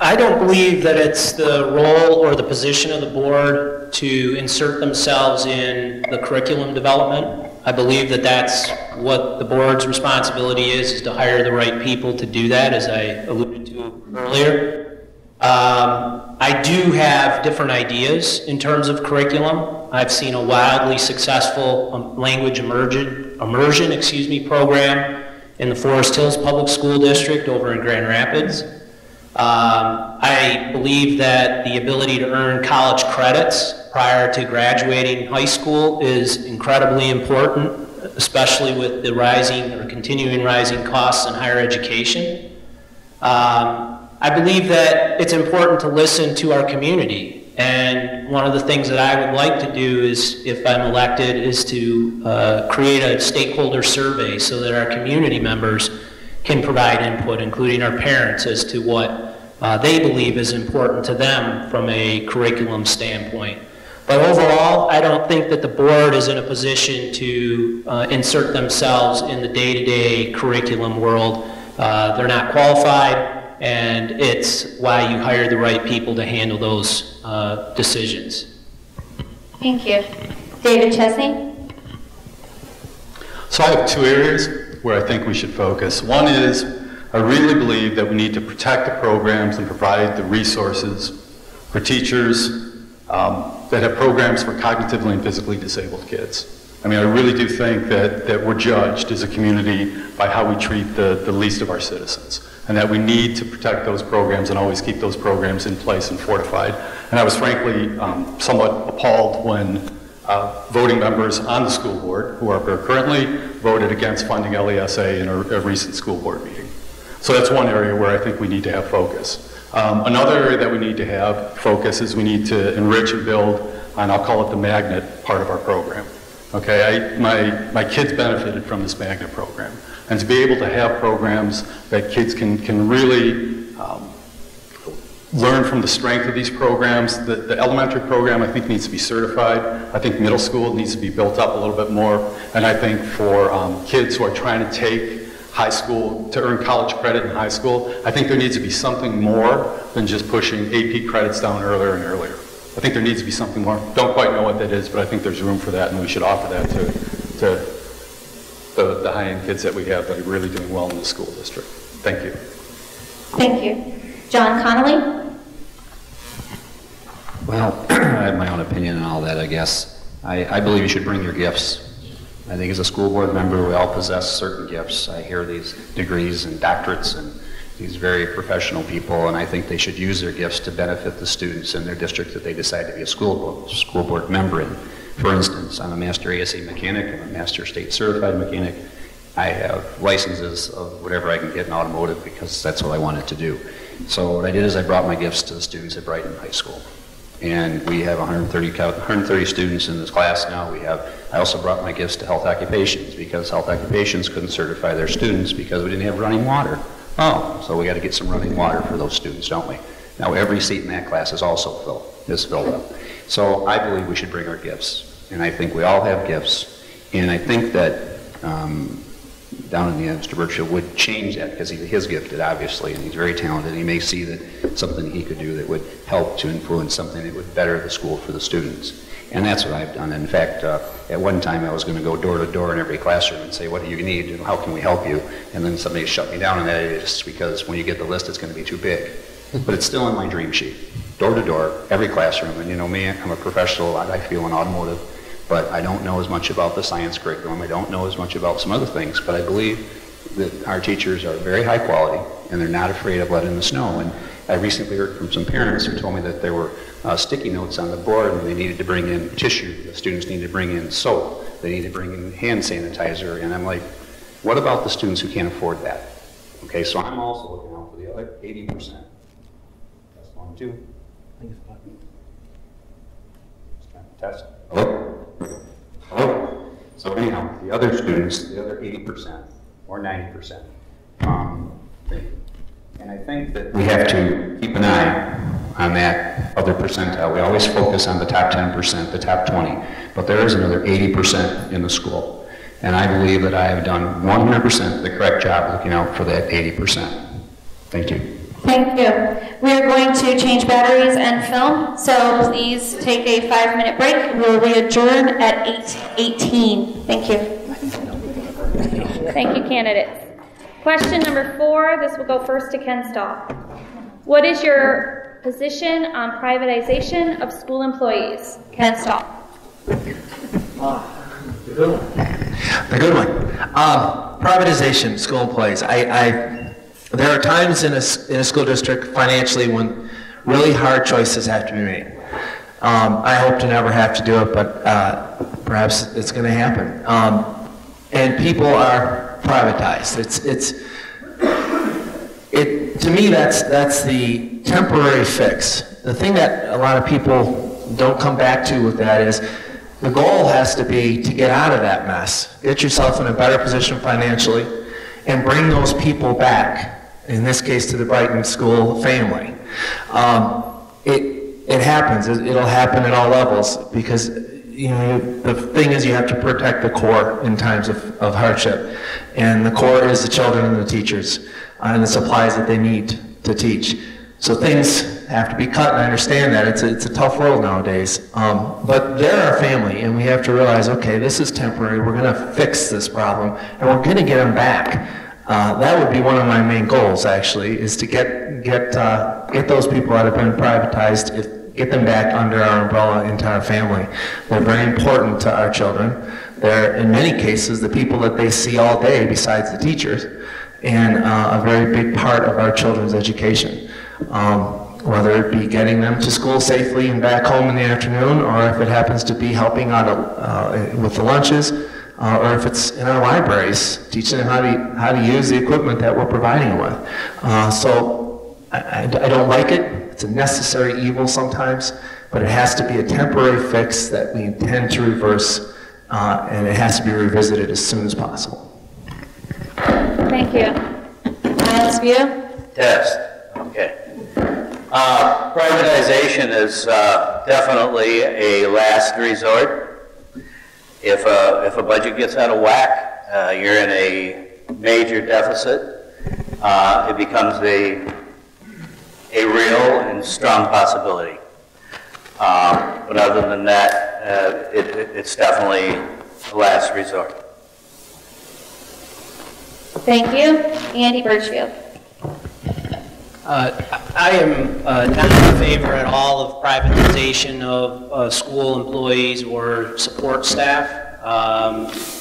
I don't believe that it's the role or the position of the board to insert themselves in the curriculum development. I believe that that's what the board's responsibility is to hire the right people to do that, as I alluded to earlier. I do have different ideas in terms of curriculum. I've seen a wildly successful language immersion program in the Forest Hills Public School District over in Grand Rapids. I believe that the ability to earn college credits prior to graduating high school is incredibly important, especially with the rising or continuing rising costs in higher education. I believe that it's important to listen to our community, and one of the things that I would like to do is, if I'm elected, is to create a stakeholder survey so that our community members can provide input, including our parents, as to what they believe is important to them from a curriculum standpoint. But overall, I don't think that the board is in a position to insert themselves in the day-to-day curriculum world. They're not qualified, and it's why you hire the right people to handle those decisions. Thank you. David Chesney? So I have 2 areas where I think we should focus. One is, I really believe that we need to protect the programs and provide the resources for teachers that have programs for cognitively and physically disabled kids. I mean, I really do think that we're judged as a community by how we treat the least of our citizens, and that we need to protect those programs and always keep those programs in place and fortified. And I was frankly somewhat appalled when voting members on the school board, who are here currently, voted against funding LESA in a recent school board meeting. So that's one area where I think we need to have focus. Another area that we need to have focus is we need to enrich and build on, I'll call it the magnet part of our program. Okay, my kids benefited from this magnet program. And to be able to have programs that kids can really learn from the strength of these programs. The elementary program, I think, needs to be certified. I think middle school needs to be built up a little bit more. And I think for kids who are trying to take high school, to earn college credit in high school, I think there needs to be something more than just pushing AP credits down earlier and earlier. I think there needs to be something more. Don't quite know what that is, but I think there's room for that, and we should offer that to the high-end kids that we have that are really doing well in the school district. Thank you. Thank you. John Connolly? Well, I have my own opinion on all that, I guess. I believe you should bring your gifts. I think as a school board member, we all possess certain gifts. I hear these degrees and doctorates and these very professional people, and I think they should use their gifts to benefit the students in their district that they decide to be a school board member in. For instance, I'm a master ASE mechanic, I'm a master state certified mechanic. I have licenses of whatever I can get in automotive because that's what I wanted to do. So what I did is I brought my gifts to the students at Brighton High School. And we have 130 students in this class now. I also brought my gifts to health occupations because health occupations couldn't certify their students because we didn't have running water. Oh, so we got to get some running water for those students, don't we? Now every seat in that class is also filled up. So I believe we should bring our gifts. And I think we all have gifts. And I think that down in the end, Mr. Burchfield would change that because he's gifted, obviously, and he's very talented. He may see that something he could do that would help to influence something that would better the school for the students. And that's what I've done. In fact, at one time I was going to go door to door in every classroom and say, what do you need and how can we help you? And then somebody shut me down on that just because when you get the list, it's going to be too big. But it's still in my dream sheet. Door to door, every classroom. And you know me, I'm a professional, I feel in automotive. But I don't know as much about the science curriculum. I don't know as much about some other things. But I believe that our teachers are very high quality, and they're not afraid of letting us know. And I recently heard from some parents who told me that there were sticky notes on the board, and they needed to bring in tissue. The students needed to bring in soap. They needed to bring in hand sanitizer. And I'm like, what about the students who can't afford that? Okay, so I'm also looking out for the other 80%. That's 1, 2. I think it's button. Just trying to test. Hello? Hello? So anyhow, the other students, the other 80% or 90%. And I think that we have to keep an eye on that other percentile. We always focus on the top 10%, the top 20, but there is another 80% in the school. And I believe that I have done 100% the correct job looking out for that 80%. Thank you. Thank you. We are going to change batteries and film, so please take a 5-minute break. We'll adjourn at 8:18. Thank you. Thank you, candidates. Question number 4, this will go first to Ken Stahl. What is your position on privatization of school employees? Ken Stahl. The good one. Privatization, school employees. There are times in a school district financially when really hard choices have to be made. I hope to never have to do it, but perhaps it's going to happen. And people are privatized. To me, that's the temporary fix. The thing that a lot of people don't come back to with that is the goal has to be to get out of that mess, get yourself in a better position financially, and bring those people back. In this case, to the Brighton school family. It happens. It'll happen at all levels because the thing is you have to protect the core in times of hardship, and the core is the children and the teachers and the supplies that they need to teach. So things have to be cut, and I understand that. It's a tough world nowadays. But they're our family, and we have to realize, okay, this is temporary. We're going to fix this problem, and we're going to get them back. That would be one of my main goals, actually, is to get those people that have been privatized, get them back under our umbrella into our family. They're very important to our children. They're, in many cases, the people that they see all day besides the teachers, and a very big part of our children's education. Whether it be getting them to school safely and back home in the afternoon, or if it happens to be helping out with the lunches, or if it's in our libraries, teaching them how to use the equipment that we're providing them with. So I don't like it. It's a necessary evil sometimes, but it has to be a temporary fix that we intend to reverse, and it has to be revisited as soon as possible. Thank you. Miles View? Test. Okay. Privatization is definitely a last resort. If a budget gets out of whack, you're in a major deficit. It becomes a real and strong possibility. But other than that, it's definitely a last resort. Thank you. Andy Burchfield. I am not in favor at all of privatization of school employees or support staff.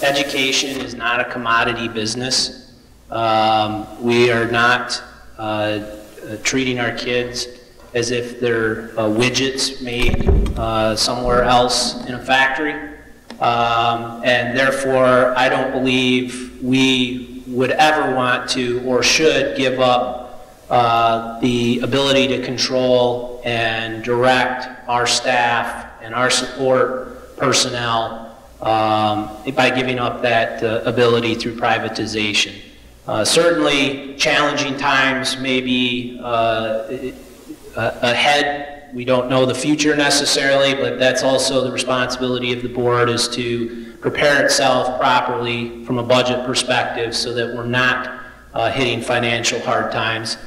Education is not a commodity business. We are not treating our kids as if they're widgets made somewhere else in a factory. And therefore, I don't believe we would ever want to or should give up the ability to control and direct our staff and our support personnel by giving up that ability through privatization. Certainly, challenging times may be ahead. We don't know the future necessarily, but that's also the responsibility of the board, is to prepare itself properly from a budget perspective so that we're not hitting financial hard times.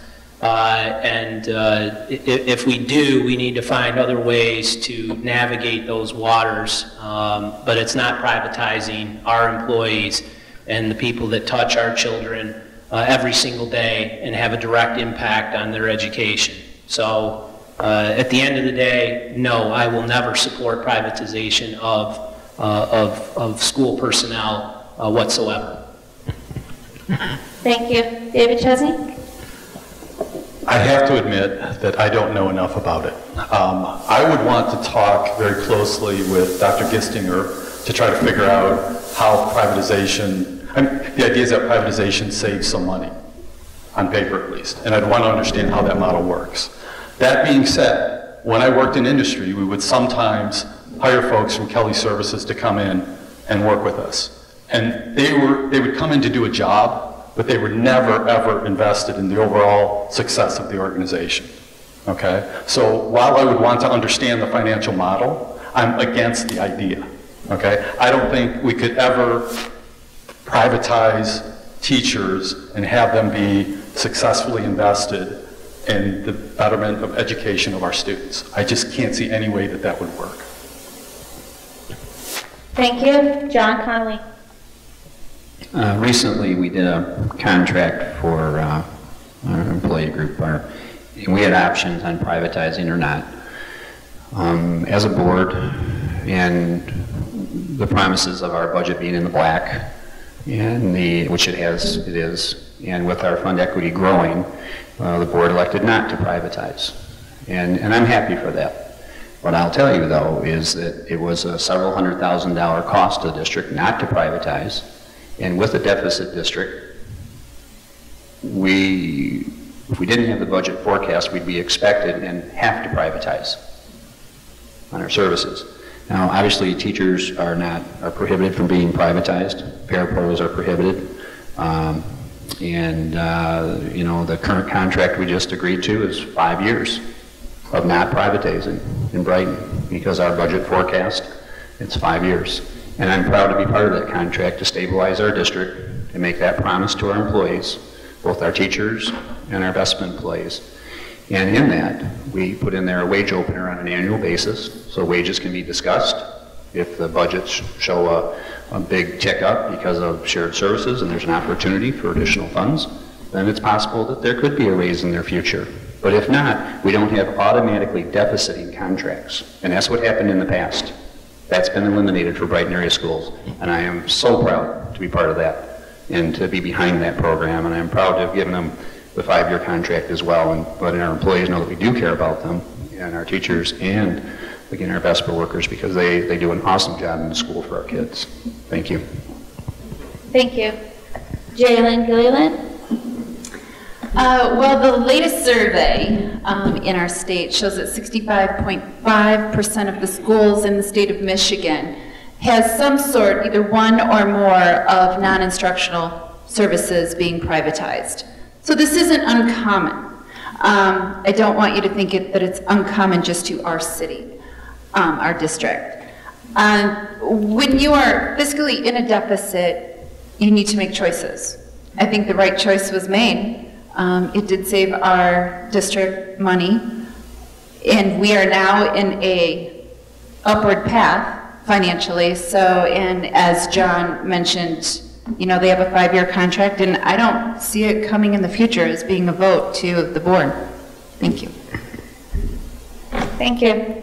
If we do, we need to find other ways to navigate those waters, but it's not privatizing our employees and the people that touch our children every single day and have a direct impact on their education. So at the end of the day, no, I will never support privatization of school personnel whatsoever. Thank you. David Chesney? I have to admit that I don't know enough about it. I would want to talk very closely with Dr. Gistinger to try to figure out how privatization, the idea is that privatization saves some money, on paper at least, and I'd want to understand how that model works. That being said, when I worked in industry, we would sometimes hire folks from Kelly Services to come in and work with us. And they would come in to do a job, but they were never, ever invested in the overall success of the organization, okay? So while I would want to understand the financial model, I'm against the idea, okay? I don't think we could ever privatize teachers and have them be successfully invested in the betterment of education of our students. I just can't see any way that that would work. Thank you. John Connolly. Recently, we did a contract for our employee group, and we had options on privatizing or not. As a board, and the promises of our budget being in the black, and which it is, and with our fund equity growing, the board elected not to privatize, and I'm happy for that. What I'll tell you, though, is that it was a several $100,000 cost to the district not to privatize. And with a deficit district, if we didn't have the budget forecast, we'd be expected and have to privatize on our services. Now, obviously, teachers are prohibited from being privatized. Parapros are prohibited. You know, the current contract we just agreed to is 5 years of not privatizing in Brighton, because our budget forecast, it's 5 years. And I'm proud to be part of that contract to stabilize our district and make that promise to our employees, both our teachers and our investment employees. And in that, we put in there a wage opener on an annual basis, so wages can be discussed. If the budgets show a big tick up because of shared services and there's an opportunity for additional funds, then it's possible that there could be a raise in their future. But if not, we don't have automatically deficiting contracts. And that's what happened in the past. That's been eliminated for Brighton area schools, and I am so proud to be part of that and to be behind that program, and I'm proud to have given them the 5-year contract as well, and letting our employees know that we do care about them, and our teachers, and again our VESPA workers, because they do an awesome job in the school for our kids. Thank you. Thank you. Jerilyn Gilleylen. Well, the latest survey in our state shows that 65.5% of the schools in the state of Michigan has some sort, either one or more, of non-instructional services being privatized. So this isn't uncommon. I don't want you to think that it's uncommon just to our city, our district. When you are fiscally in a deficit, you need to make choices. I think the right choice was made. It did save our district money, and we are now in a upward path financially. So, and as John mentioned, you know, they have a 5-year contract, and I don't see it coming in the future as being a vote to the board. Thank you. Thank you.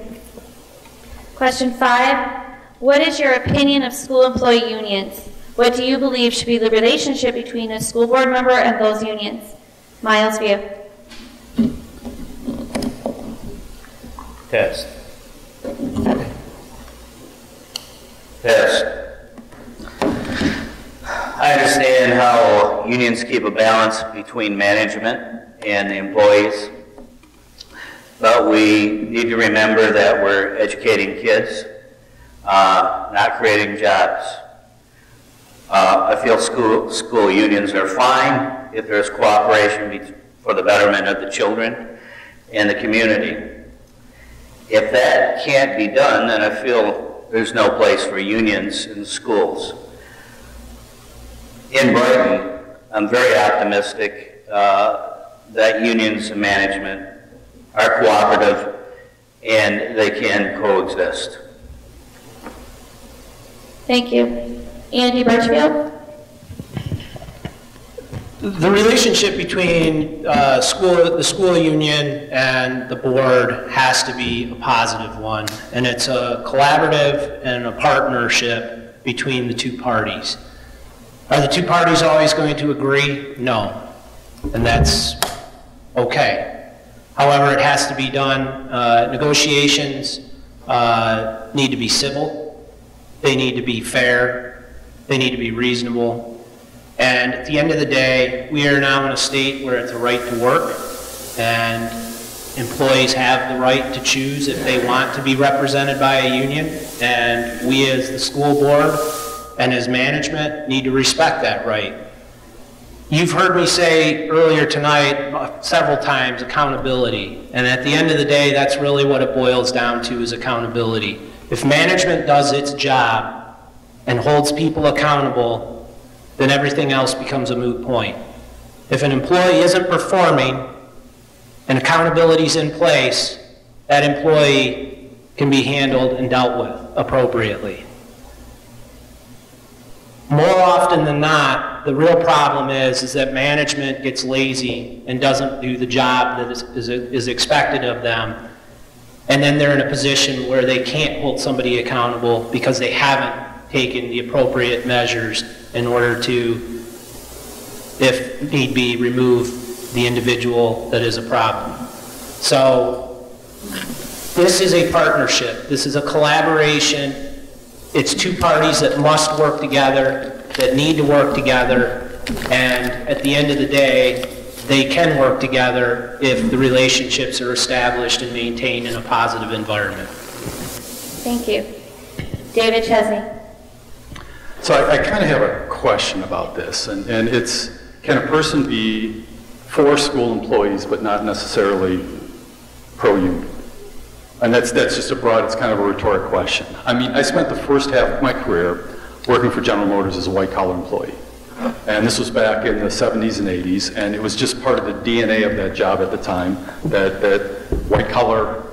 Question 5. What is your opinion of school employee unions? What do you believe should be the relationship between a school board member and those unions? Miles View. Test. Test. I understand how unions keep a balance between management and the employees, but we need to remember that we're educating kids, not creating jobs. I feel school unions are fine if there's cooperation for the betterment of the children and the community. If that can't be done, then I feel there's no place for unions in schools. In Brighton, I'm very optimistic that unions and management are cooperative and they can coexist. Thank you. Andy Burchfield. The relationship between the school union and the board has to be a positive one, and it's a collaborative and a partnership between the two parties. Are the two parties always going to agree? No, and that's okay. However, it has to be done. Negotiations need to be civil, they need to be fair, they need to be reasonable. And at the end of the day, we are now in a state where it's a right to work, and employees have the right to choose if they want to be represented by a union, and we as the school board and as management need to respect that right. You've heard me say earlier tonight several times accountability, and at the end of the day, that's really what it boils down to, is accountability. If management does its job and holds people accountable, then everything else becomes a moot point. If an employee isn't performing and accountability is in place, that employee can be handled and dealt with appropriately. More often than not, the real problem is that management gets lazy and doesn't do the job that is expected of them, and then they're in a position where they can't hold somebody accountable because they haven't taken the appropriate measures in order to, if need be, remove the individual that is a problem. So this is a partnership. This is a collaboration. It's two parties that must work together, that need to work together, and at the end of the day, they can work together if the relationships are established and maintained in a positive environment. Thank you. David Chesney. So I kind of have a question about this, and it's, can a person be for school employees but not necessarily pro-union? And that's just a broad, it's kind of a rhetoric question. I mean, I spent the first half of my career working for General Motors as a white-collar employee. And this was back in the 70s and 80s, and it was just part of the DNA of that job at the time that white-collar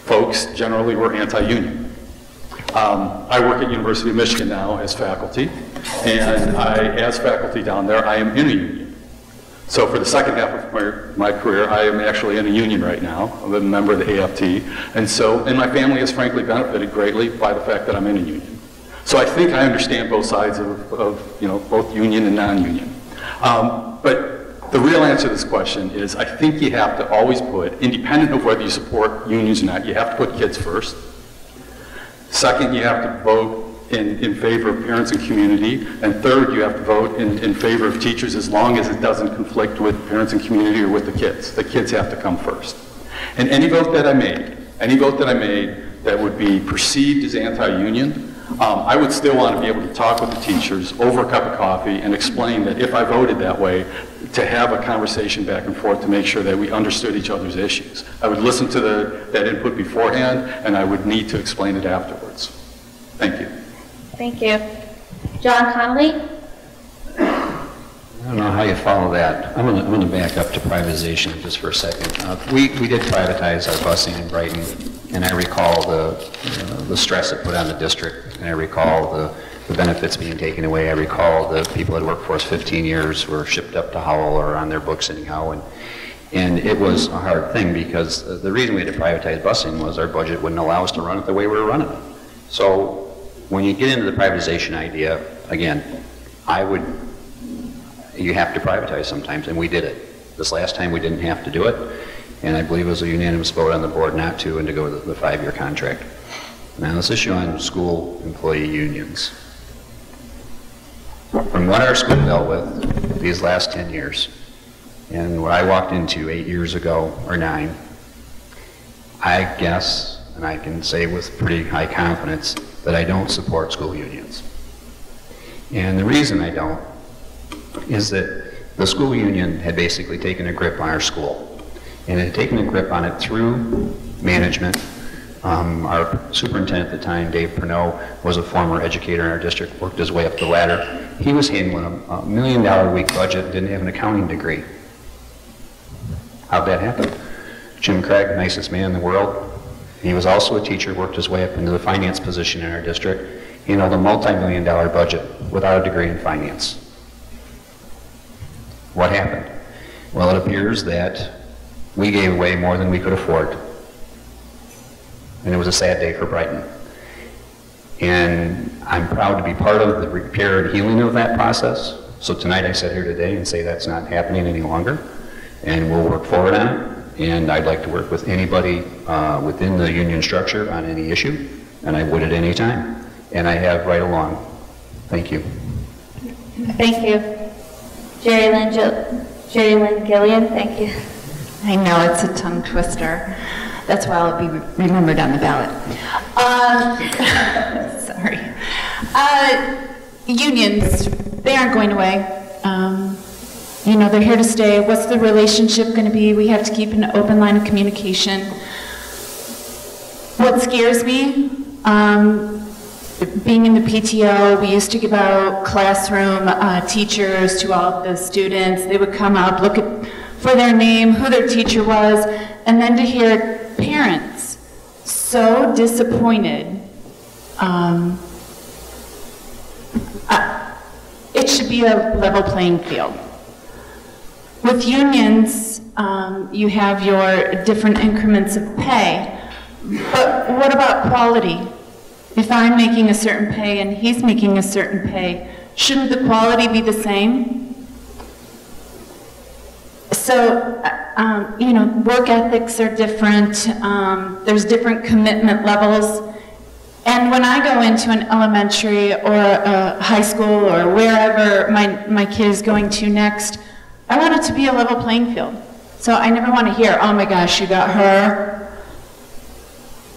folks generally were anti-union. I work at University of Michigan now as faculty, and as faculty down there, I am in a union. So for the second half of my career, I am actually in a union right now. I'm a member of the AFT, and my family has frankly benefited greatly by the fact that I'm in a union. So I think I understand both sides of both union and non-union. But the real answer to this question is, I think you have to always put, independent of whether you support unions or not, you have to put kids first. Second, you have to vote in favor of parents and community. And third, you have to vote in favor of teachers as long as it doesn't conflict with parents and community or with the kids. The kids have to come first. And any vote that I made that would be perceived as anti-union, I would still want to be able to talk with the teachers over a cup of coffee and explain that if I voted that way, to have a conversation back and forth to make sure that we understood each other's issues. I would listen to that input beforehand, and I would need to explain it afterwards. Thank you. Thank you. John Connolly? I don't know how you follow that. I'm going to back up to privatization just for a second. We did privatize our busing in Brighton, and I recall the stress it put on the district, and I recall the benefits being taken away. I recall the people that worked for us 15 years were shipped up to Howell or on their books anyhow, and it was a hard thing because the reason we had to privatize busing was our budget wouldn't allow us to run it the way we were running it. So when you get into the privatization idea, again, you have to privatize sometimes, and we did it. This last time we didn't have to do it, and I believe it was a unanimous vote on the board not to, and to go with the 5-year contract. Now this issue on school employee unions. From what our school dealt with these last 10 years, and what I walked into 8 years ago, or 9, I guess, and I can say with pretty high confidence, that I don't support school unions. And the reason I don't is that the school union had basically taken a grip on our school. And it had taken a grip on it through management. Our superintendent at the time, Dave Pernod, was a former educator in our district, worked his way up the ladder. He was handling a $1 million a week budget, didn't have an accounting degree. How'd that happen? Jim Craig, nicest man in the world. He was also a teacher, worked his way up into the finance position in our district, handled a multi-million-dollar budget without a degree in finance. What happened? Well, it appears that we gave away more than we could afford. And it was a sad day for Brighton. And I'm proud to be part of the repair and healing of that process. So tonight I sit here today and say that's not happening any longer. And we'll work forward on it. And I'd like to work with anybody within the union structure on any issue. And I would at any time. And I have right along. Thank you. Thank you. Jerilyn Gilleylen, thank you. I know it's a tongue twister. That's why I'll be remembered on the ballot. Sorry. Unions, they aren't going away. You know, they're here to stay. What's the relationship going to be? We have to keep an open line of communication. What scares me, being in the PTO, we used to give out classroom teachers to all of the students. They would come up, look for their name, who their teacher was, and then to hear parents so disappointed. It should be a level playing field. With unions, you have your different increments of pay, but what about quality? If I'm making a certain pay and he's making a certain pay, shouldn't the quality be the same? So, you know, work ethics are different. There's different commitment levels. And when I go into an elementary or a high school or wherever my kid is going to next, I want it to be a level playing field. So I never want to hear, oh my gosh, you got her.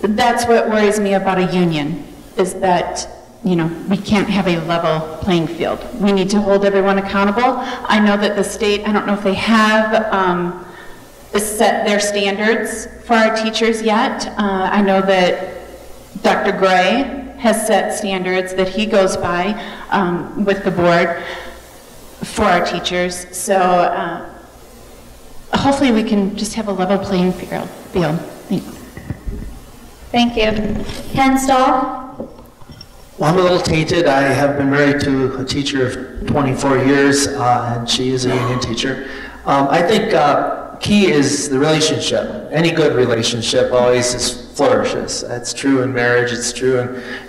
That's what worries me about a union, is that, you know, we can't have a level playing field. We need to hold everyone accountable. I know that the state, I don't know if they have set their standards for our teachers yet. I know that Dr. Gray has set standards that he goes by with the board for our teachers. So hopefully we can just have a level playing field. Thanks. Thank you. Ken Stahl? Well, I'm a little tainted. I have been married to a teacher of 24 years, and she is a union teacher. I think key is the relationship. Any good relationship always flourishes. That's true in marriage, it's true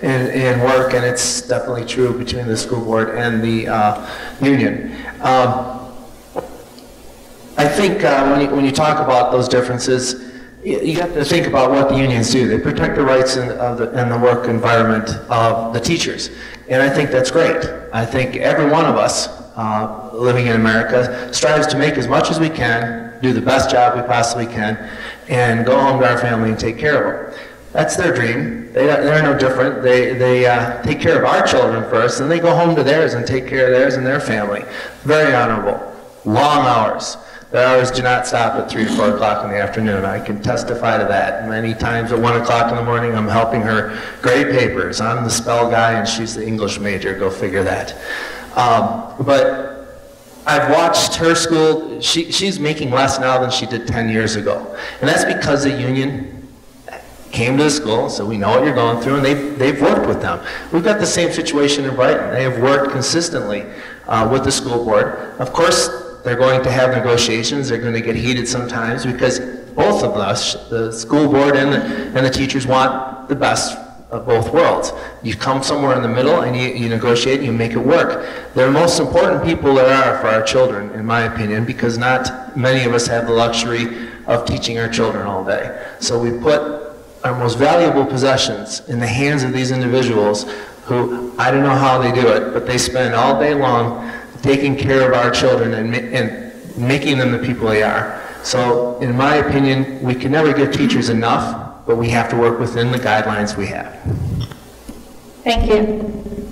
in work, and it's definitely true between the school board and the union. I think when you talk about those differences, you have to think about what the unions do. They protect the rights in the work environment of the teachers. And I think that's great. I think every one of us living in America strives to make as much as we can, do the best job we possibly can, and go home to our family and take care of them. That's their dream. They're no different. They take care of our children first, and they go home to theirs and take care of theirs and their family. Very honorable. Long hours. The hours do not stop at 3 or 4 o'clock in the afternoon. I can testify to that. Many times at 1 o'clock in the morning, I'm helping her grade papers. I'm the spell guy, and she's the English major. Go figure that. But I've watched her school. She's making less now than she did 10 years ago. And that's because the union came to the school, so we know what you're going through, and they've worked with them. We've got the same situation in Brighton. They have worked consistently with the school board. Of course, they're going to have negotiations. They're going to get heated sometimes because both of us, the school board and the teachers, want the best of both worlds. You come somewhere in the middle and you negotiate and you make it work. They're the most important people there are for our children, in my opinion, because not many of us have the luxury of teaching our children all day. So we put our most valuable possessions in the hands of these individuals who, I don't know how they do it, but they spend all day long taking care of our children and making them the people they are. So in my opinion, we can never give teachers enough, but we have to work within the guidelines we have. Thank you.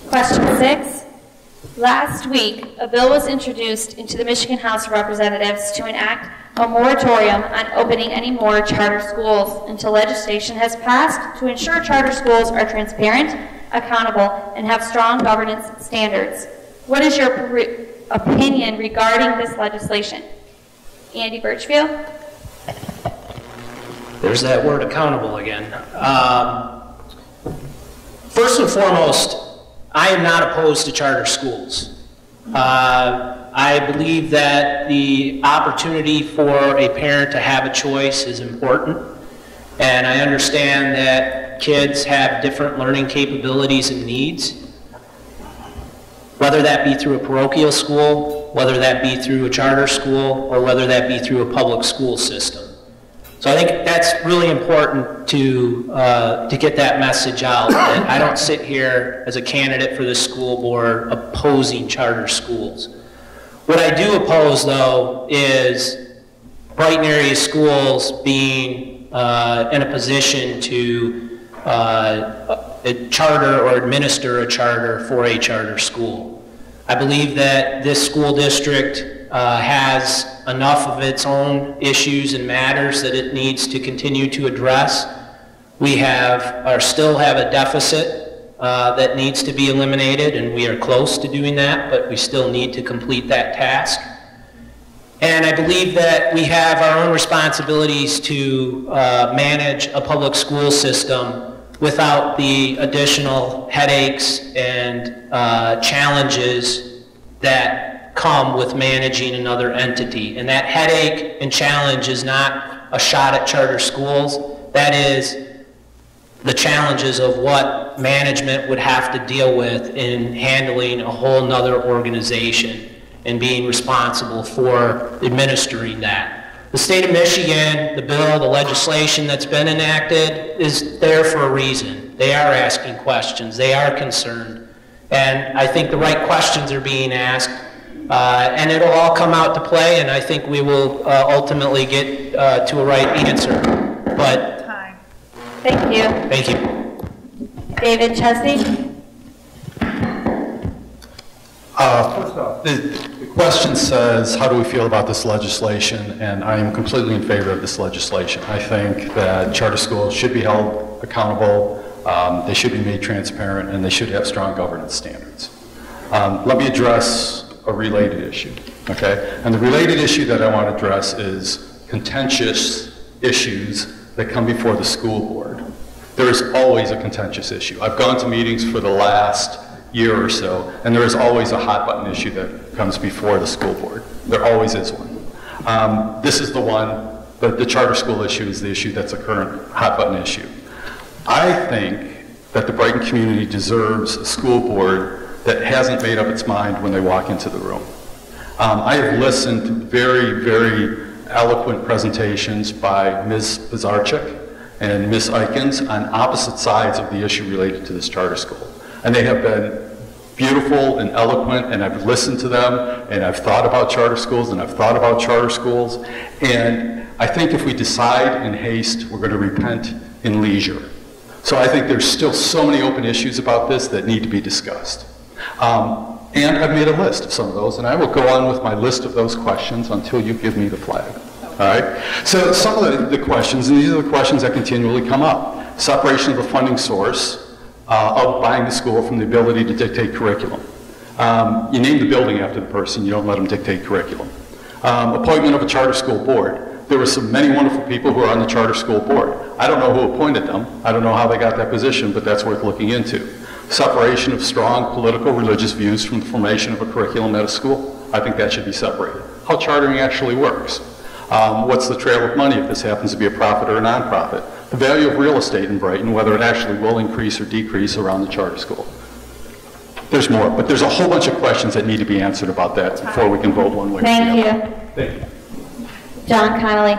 Question 6. Last week, a bill was introduced into the Michigan House of Representatives to enact a moratorium on opening any more charter schools until legislation has passed to ensure charter schools are transparent, accountable, and have strong governance standards. What is your opinion regarding this legislation? Andy Burchfield? There's that word accountable again. First and foremost, I am not opposed to charter schools. I believe that the opportunity for a parent to have a choice is important, and I understand that kids have different learning capabilities and needs, whether that be through a parochial school, whether that be through a charter school, or whether that be through a public school system. So I think that's really important to get that message out, that I don't sit here as a candidate for the school board opposing charter schools. What I do oppose, though, is Brighton area schools being in a position to charter or administer a charter for a charter school. I believe that this school district has enough of its own issues and matters that it needs to continue to address. We still have a deficit that needs to be eliminated, and we are close to doing that, but we still need to complete that task. And I believe that we have our own responsibilities to manage a public school system without the additional headaches and challenges that come with managing another entity. And that headache and challenge is not a shot at charter schools. That is the challenges of what management would have to deal with in handling a whole nother organization and being responsible for administering that. The state of Michigan, the bill, the legislation that's been enacted is there for a reason. They are asking questions. They are concerned. And I think the right questions are being asked. And it'll all come out to play, and I think we will ultimately get to a right answer. But Time. Thank you. Thank you. David Chesney? First off, the question says, how do we feel about this legislation? And I am completely in favor of this legislation. I think that charter schools should be held accountable, they should be made transparent, and they should have strong governance standards. Let me address a related issue, okay? And the related issue that I want to address is contentious issues that come before the school board. There is always a contentious issue. I've gone to meetings for the last year or so, and there is always a hot button issue that comes before the school board. There always is one. This is the one, the charter school issue is the issue that's a current hot button issue. I think that the Brighton community deserves a school board that hasn't made up its mind when they walk into the room. I have listened to very, very eloquent presentations by Ms. Bizarchik and Ms. Eikens on opposite sides of the issue related to this charter school. And they have been beautiful and eloquent, and I've listened to them, and I've thought about charter schools, and I've thought about charter schools, and I think if we decide in haste, we're going to repent in leisure. So I think there's still so many open issues about this that need to be discussed. And I've made a list of some of those, and I will go on with my list of those questions until you give me the flag. All right? So some of the questions, and these are the questions that continually come up. Separation of the funding source of buying the school from the ability to dictate curriculum. You name the building after the person, you don't let them dictate curriculum. Appointment of a charter school board. There were many wonderful people who are on the charter school board. I don't know who appointed them. I don't know how they got that position, but that's worth looking into. Separation of strong political religious views from the formation of a curriculum at a school. I think that should be separated. How chartering actually works. What's the trail of money if this happens to be a profit or a nonprofit? The value of real estate in Brighton, whether it actually will increase or decrease around the charter school. There's more, but there's a whole bunch of questions that need to be answered about that before we can vote one way or the other. Thank you. Thank you. John Connolly.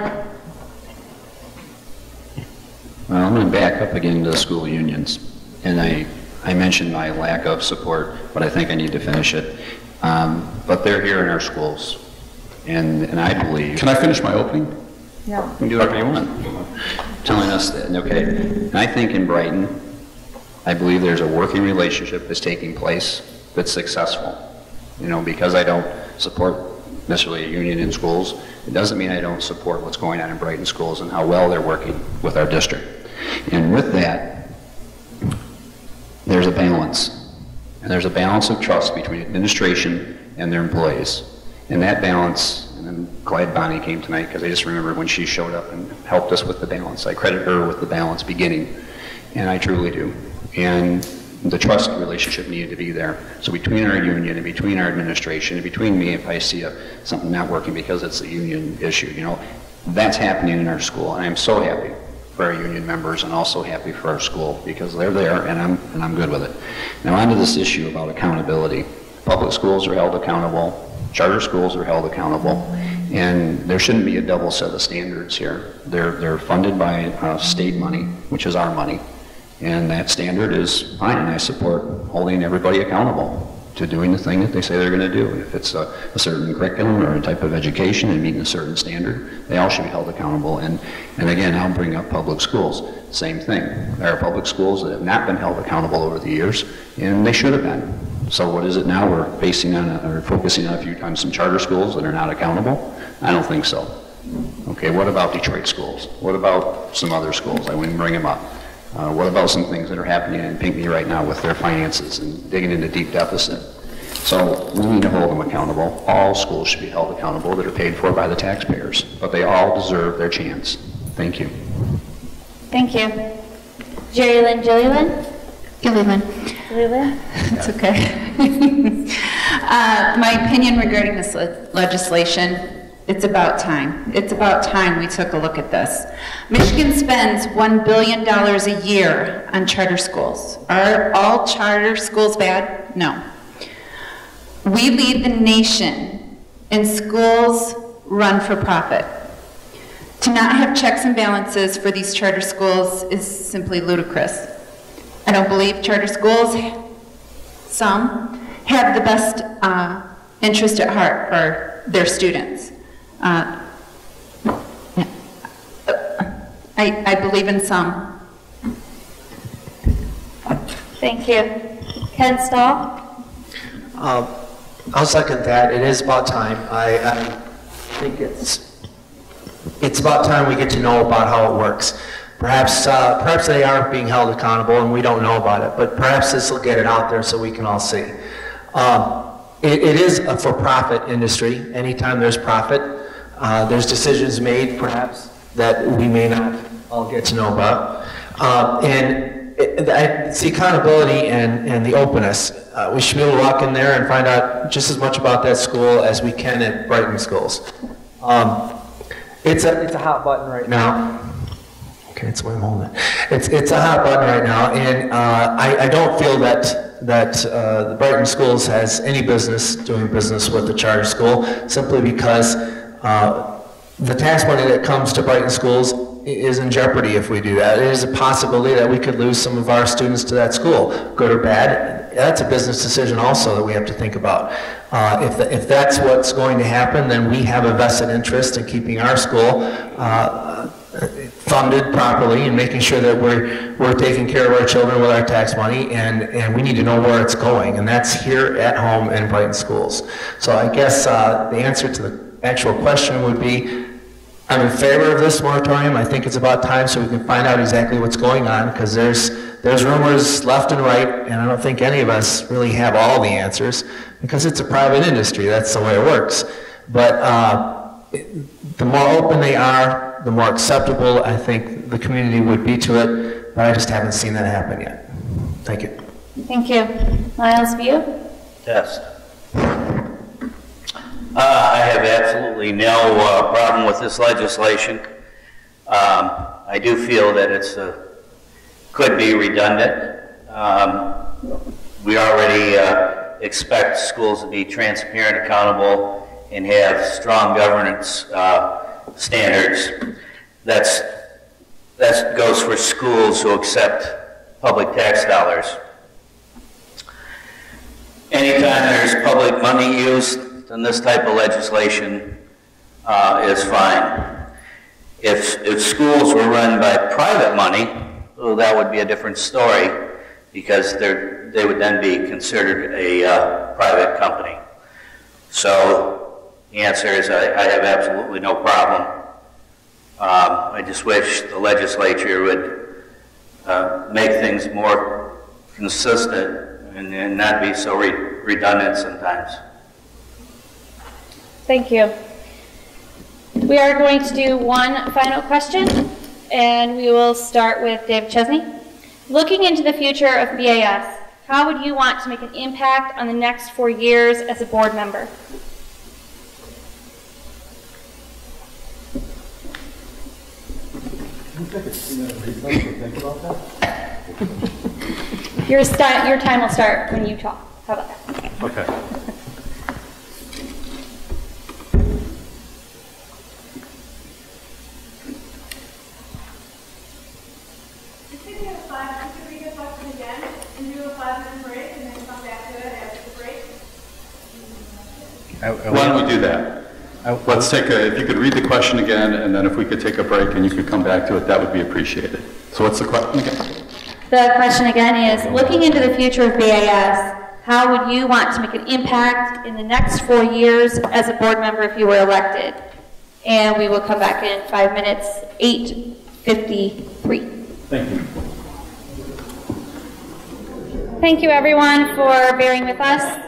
Well, I'm going to back up again to the school unions. And I mentioned my lack of support, but I think I need to finish it. But they're here in our schools. And I believe... Can I finish my opening? Yeah. You can do whatever you want. Telling us that, okay. And I think in Brighton, I believe there's a working relationship that's taking place that's successful. You know, because I don't support necessarily a union in schools, it doesn't mean I don't support what's going on in Brighton schools and how well they're working with our district. And with that, there's a balance. And there's a balance of trust between administration and their employees. And that balance, and I'm glad Bonnie came tonight because I just remember when she showed up and helped us with the balance. I credit her with the balance beginning, and I truly do. And the trust relationship needed to be there. So between our union and between our administration and between me, if I see something not working because it's a union issue, you know, that's happening in our school. And I'm so happy for our union members and also happy for our school because they're there and I'm good with it. Now on to this issue about accountability. Public schools are held accountable. Charter schools are held accountable, and there shouldn't be a double set of standards here. They're funded by state money, which is our money, and that standard is fine, and I support holding everybody accountable to doing the thing that they say they're going to do. If it's a certain curriculum or a type of education and meeting a certain standard, they all should be held accountable. And again, I'll bring up public schools. Same thing. There are public schools that have not been held accountable over the years, and they should have been. So what is it now? We're focusing on a few times some charter schools that are not accountable? I don't think so. Okay, what about Detroit schools? What about some other schools? I wouldn't bring them up. What about some things that are happening in Pinckney right now with their finances and digging into deep deficit? So we need to hold them accountable. All schools should be held accountable that are paid for by the taxpayers, but they all deserve their chance. Thank you. Thank you. Jerilyn Gilleylen. Gilleylen. It's okay. My opinion regarding this legislation, it's about time. It's about time we took a look at this. Michigan spends $1 billion a year on charter schools. Are all charter schools bad? No. We lead the nation in schools run for profit. To not have checks and balances for these charter schools is simply ludicrous. I don't believe charter schools, some, have the best interest at heart for their students. I believe in some. Thank you. Ken Stahl? I'll second that. It is about time. I think it's about time we get to know about how it works. Perhaps they aren't being held accountable and we don't know about it, but perhaps this will get it out there so we can all see. It is a for-profit industry. Anytime there's profit, there's decisions made perhaps that we may not all get to know about. It's the accountability and the openness. We should be able to walk in there and find out just as much about that school as we can at Brighton schools. It's a hot button right now. Okay, that's why I'm holding it. It's a hot button right now, and I don't feel that the Brighton schools has any business doing business with the charter school, simply because the tax money that comes to Brighton schools is in jeopardy if we do that. It is a possibility that we could lose some of our students to that school, good or bad. That's a business decision also that we have to think about. If that's what's going to happen, then we have a vested interest in keeping our school funded properly and making sure that we're taking care of our children with our tax money, and we need to know where it's going, and that's here at home in Brighton schools. So I guess the answer to the actual question would be, I'm in favor of this moratorium. I think it's about time so we can find out exactly what's going on, because there's rumors left and right, and I don't think any of us really have all the answers, because it's a private industry. That's the way it works. But the more open they are, the more acceptable I think the community would be to it, but I just haven't seen that happen yet. Thank you. Thank you. Miles View? Test. I have absolutely no problem with this legislation. I do feel that it's could be redundant. We already expect schools to be transparent, accountable, and have strong governance standards. That goes for schools who accept public tax dollars. Anytime there's public money used, then this type of legislation is fine. If schools were run by private money, well, that would be a different story, because they would then be considered a private company. So the answer is I have absolutely no problem. I just wish the legislature would make things more consistent and not be so redundant sometimes. Thank you. We are going to do one final question, and we will start with David Chesney. Looking into the future of BAS, how would you want to make an impact on the next 4 years as a board member? Your time will start when you talk. How about that? Okay. Why don't we do that? Let's take if you could read the question again, and then if we could take a break and you could come back to it, that would be appreciated. So what's the question again? The question again is, looking into the future of BAS, how would you want to make an impact in the next 4 years as a board member if you were elected? And we will come back in 5 minutes, 8:53. Thank you. Thank you, everyone, for bearing with us.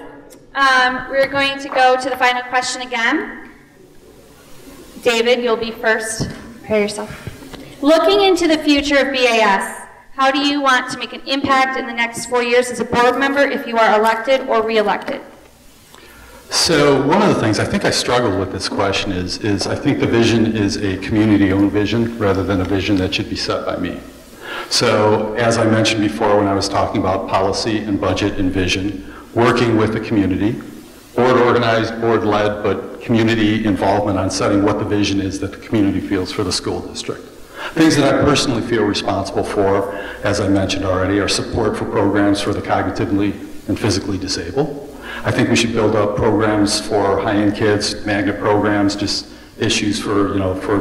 We're going to go to the final question again. David, you'll be first. Prepare yourself. Looking into the future of BAS, how do you want to make an impact in the next 4 years as a board member if you are elected or re-elected? So one of the things I think I struggled with this question is I think the vision is a community-owned vision rather than a vision that should be set by me. So as I mentioned before when I was talking about policy and budget and vision, working with the community, board organized, board led, but community involvement on setting what the vision is that the community feels for the school district. Things that I personally feel responsible for, as I mentioned already, are support for programs for the cognitively and physically disabled. I think we should build up programs for high-end kids, magnet programs, just issues for, for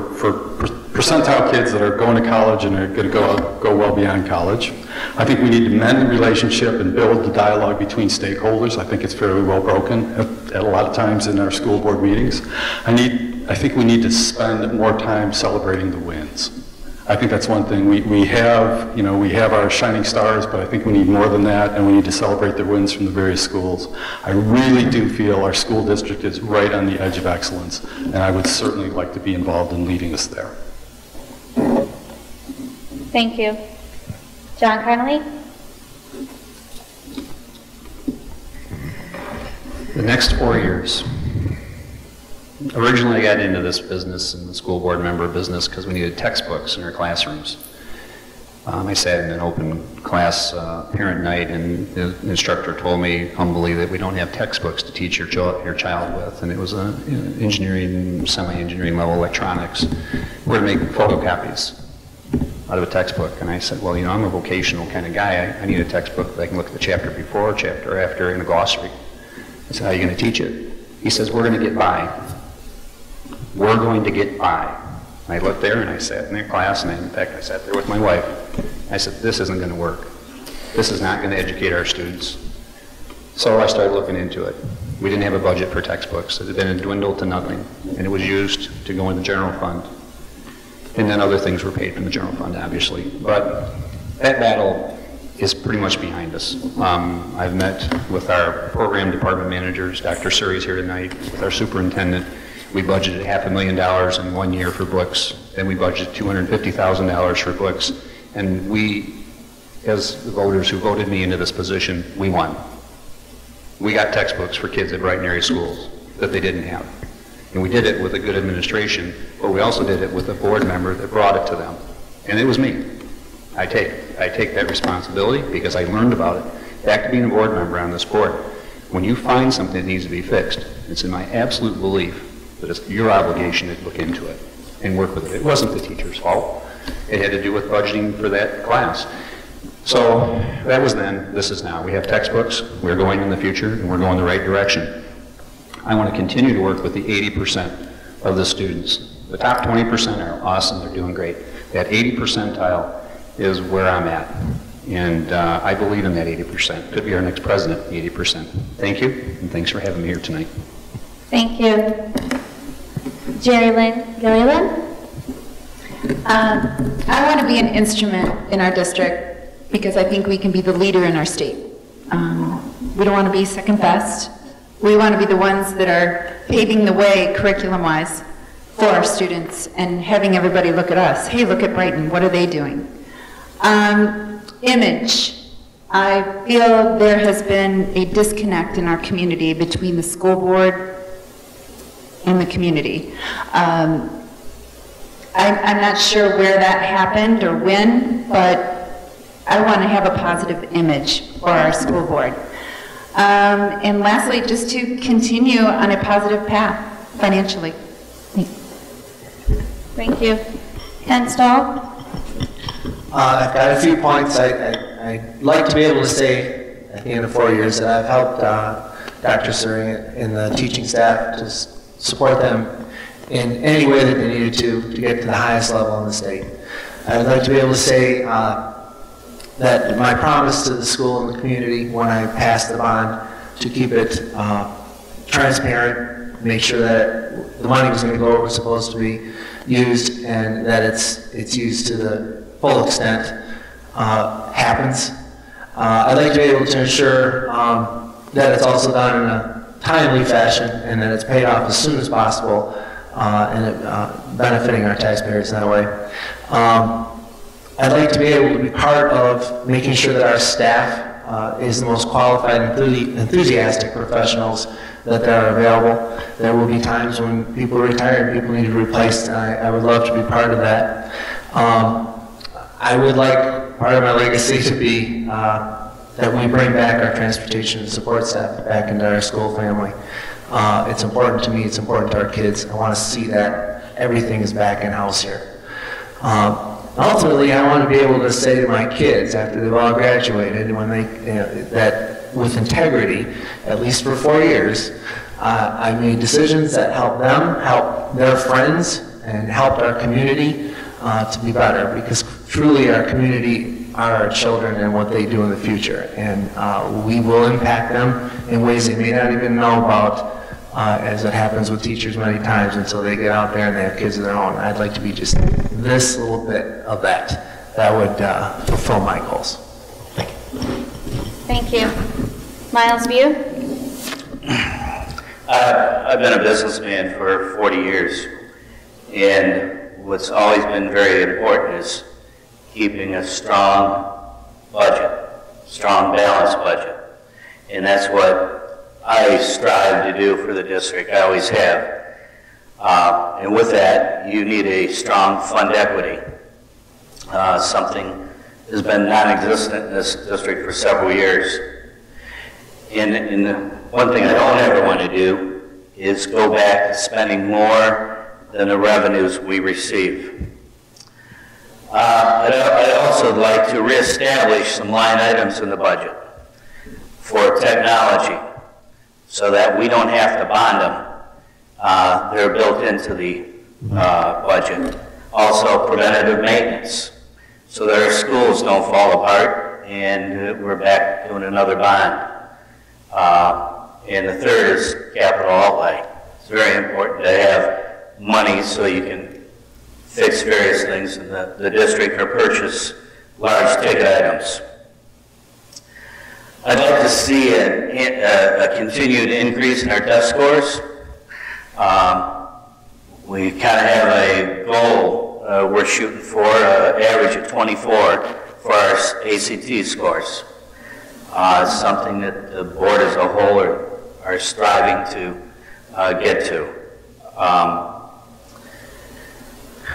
percentile kids that are going to college and are going to go well beyond college. I think we need to mend the relationship and build the dialogue between stakeholders. I think it's fairly well broken at a lot of times in our school board meetings. I think we need to spend more time celebrating the wins. I think that's one thing. We have, we have our shining stars, but I think we need more than that, and we need to celebrate the wins from the various schools. I really do feel our school district is right on the edge of excellence, and I would certainly like to be involved in leading us there. Thank you. John Connolly? The next 4 years. Originally, I got into this business and the school board member business because we needed textbooks in our classrooms. I sat in an open class parent night, and the instructor told me humbly that we don't have textbooks to teach your child with, and it was engineering, semi-engineering level electronics. We're going to make photocopies out of a textbook. And I said, well, I'm a vocational kind of guy. I need a textbook that I can look at the chapter before, chapter after, in a glossary. I said, how are you going to teach it? He says, we're going to get by. We're going to get by. And I looked there and I sat in their class, and in fact I sat there with my wife. I said, this isn't going to work. This is not going to educate our students. So I started looking into it. We didn't have a budget for textbooks. It had been dwindled to nothing, and it was used to go in the general fund. And then other things were paid from the general fund, obviously. But that battle is pretty much behind us. I've met with our program department managers. Dr. Suri's here tonight, with our superintendent. We budgeted $500,000 in 1 year for books. Then we budgeted $250,000 for books. And we, as the voters who voted me into this position, we won. We got textbooks for kids at Brighton area schools that they didn't have. And we did it with a good administration, but we also did it with a board member that brought it to them. And it was me. I take that responsibility because I learned about it. Back to being a board member on this board. When you find something that needs to be fixed, it's in my absolute belief that it's your obligation to look into it and work with it. It wasn't the teacher's fault. It had to do with budgeting for that class. So that was then, this is now. We have textbooks, we're going in the future, and we're going the right direction. I want to continue to work with the 80% of the students. The top 20% are awesome, they're doing great. That 80 percentile is where I'm at. And I believe in that 80%. Could be our next president, 80%. Thank you, and thanks for having me here tonight. Thank you. Jerilyn Gilleylen? I want to be an instrument in our district because I think we can be the leader in our state. We don't want to be second best. We want to be the ones that are paving the way curriculum-wise for our students and having everybody look at us. Hey, look at Brighton. What are they doing? Image. I feel there has been a disconnect in our community between the school board and the community. I'm not sure where that happened or when, but I want to have a positive image for our school board. And lastly, just to continue on a positive path financially. Thank you. Ken Stahl? I've got a few points. I'd like to be able to say at the end of 4 years that I've helped Dr. Suri and the teaching staff to support them in any way that they needed to get to the highest level in the state. I'd like to be able to say that my promise to the school and the community when I passed the bond to keep it transparent, make sure that the money was going to go where it was supposed to be used and that it's used to the full extent happens. I'd like to be able to ensure that it's also done in a timely fashion and that it's paid off as soon as possible and benefiting our taxpayers that way. I'd like to be able to be part of making sure that our staff is the most qualified, enthusiastic professionals that are available. There will be times when people retire and people need to be replaced, and I would love to be part of that. I would like part of my legacy to be that we bring back our transportation and support staff back into our school family. It's important to me, it's important to our kids. I want to see that everything is back in-house here. Ultimately, I want to be able to say to my kids after they've all graduated, when they, that with integrity, at least for 4 years, I made decisions that help them, help their friends, and helped our community to be better, because truly our community are our children and what they do in the future, and we will impact them in ways they may not even know about, as it happens with teachers many times until they get out there and they have kids of their own. I'd like to be just this little bit of that. That would fulfill my goals. Thank you. Miles View? I've been a businessman for 40 years, and what's always been very important is keeping a strong budget, strong balanced budget, and that's what I strive to do for the district. I always have. And with that, you need a strong fund equity. Something has been non-existent in this district for several years. And one thing I don't ever want to do is go back to spending more than the revenues we receive. I'd also like to reestablish some line items in the budget for technology, so that we don't have to bond them. They're built into the budget. Also, preventative maintenance, so that our schools don't fall apart and we're back doing another bond. And the third is capital outlay. It's very important to have money so you can fix various things in the district or purchase large ticket items. I'd like to see a continued increase in our test scores. We kind of have a goal we're shooting for, average of 24 for our ACT scores. It's something that the board as a whole are striving to get to.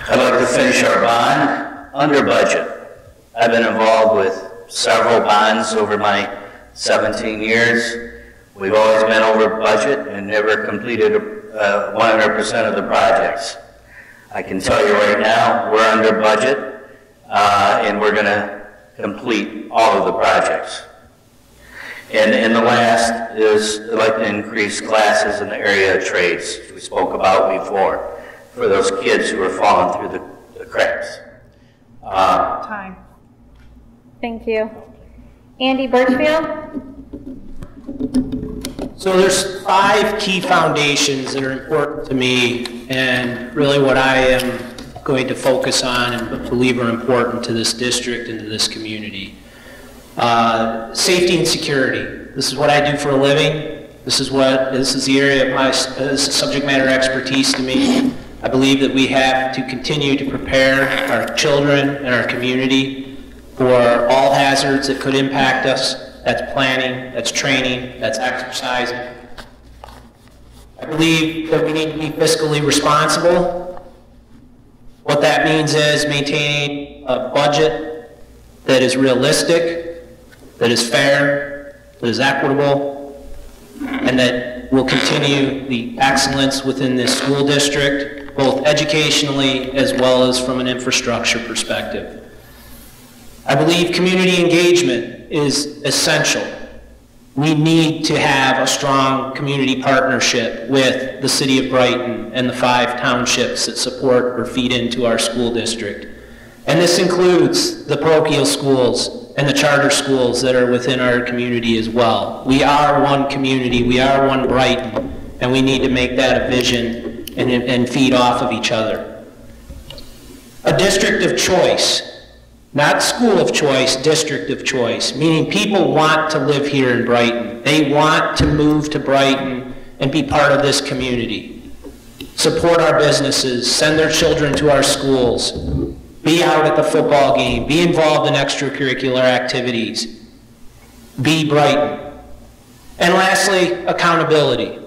I'd like to finish our bond under budget. I've been involved with several bonds over my 17 years. We've always been over budget and never completed 100% of the projects. I can tell you right now, we're under budget and we're going to complete all of the projects. And the last is I'd like to increase classes in the area of trades, which we spoke about before, for those kids who are falling through the cracks. Time. Thank you. Andy Burchfield? So there's 5 key foundations that are important to me, and really what I am going to focus on and believe are important to this district and to this community. Safety and security. This is what I do for a living. This is the area of my subject matter expertise to me. I believe that we have to continue to prepare our children and our community for all hazards that could impact us. That's planning, that's training, that's exercising. I believe that we need to be fiscally responsible. What that means is maintaining a budget that is realistic, that is fair, that is equitable, and that will continue the excellence within this school district, both educationally as well as from an infrastructure perspective. I believe community engagement is essential. We need to have a strong community partnership with the City of Brighton and the 5 townships that support or feed into our school district. And this includes the parochial schools and the charter schools that are within our community as well. We are one community, we are one Brighton, and we need to make that a vision and feed off of each other. A district of choice. Not school of choice, district of choice, meaning people want to live here in Brighton. They want to move to Brighton and be part of this community. Support our businesses, send their children to our schools, be out at the football game, be involved in extracurricular activities, be Brighton. And lastly, accountability.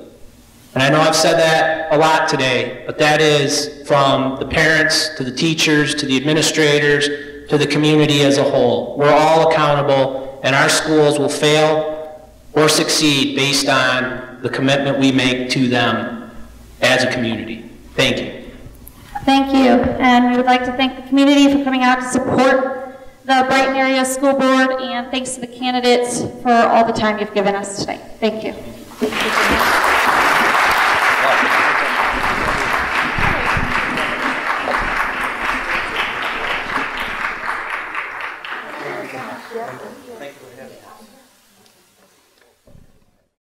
And I know I've said that a lot today, but that is from the parents to the teachers to the administrators to the community as a whole. We're all accountable, and our schools will fail or succeed based on the commitment we make to them as a community. Thank you. Thank you. And we would like to thank the community for coming out to support the Brighton Area School Board, and thanks to the candidates for all the time you've given us today. Thank you.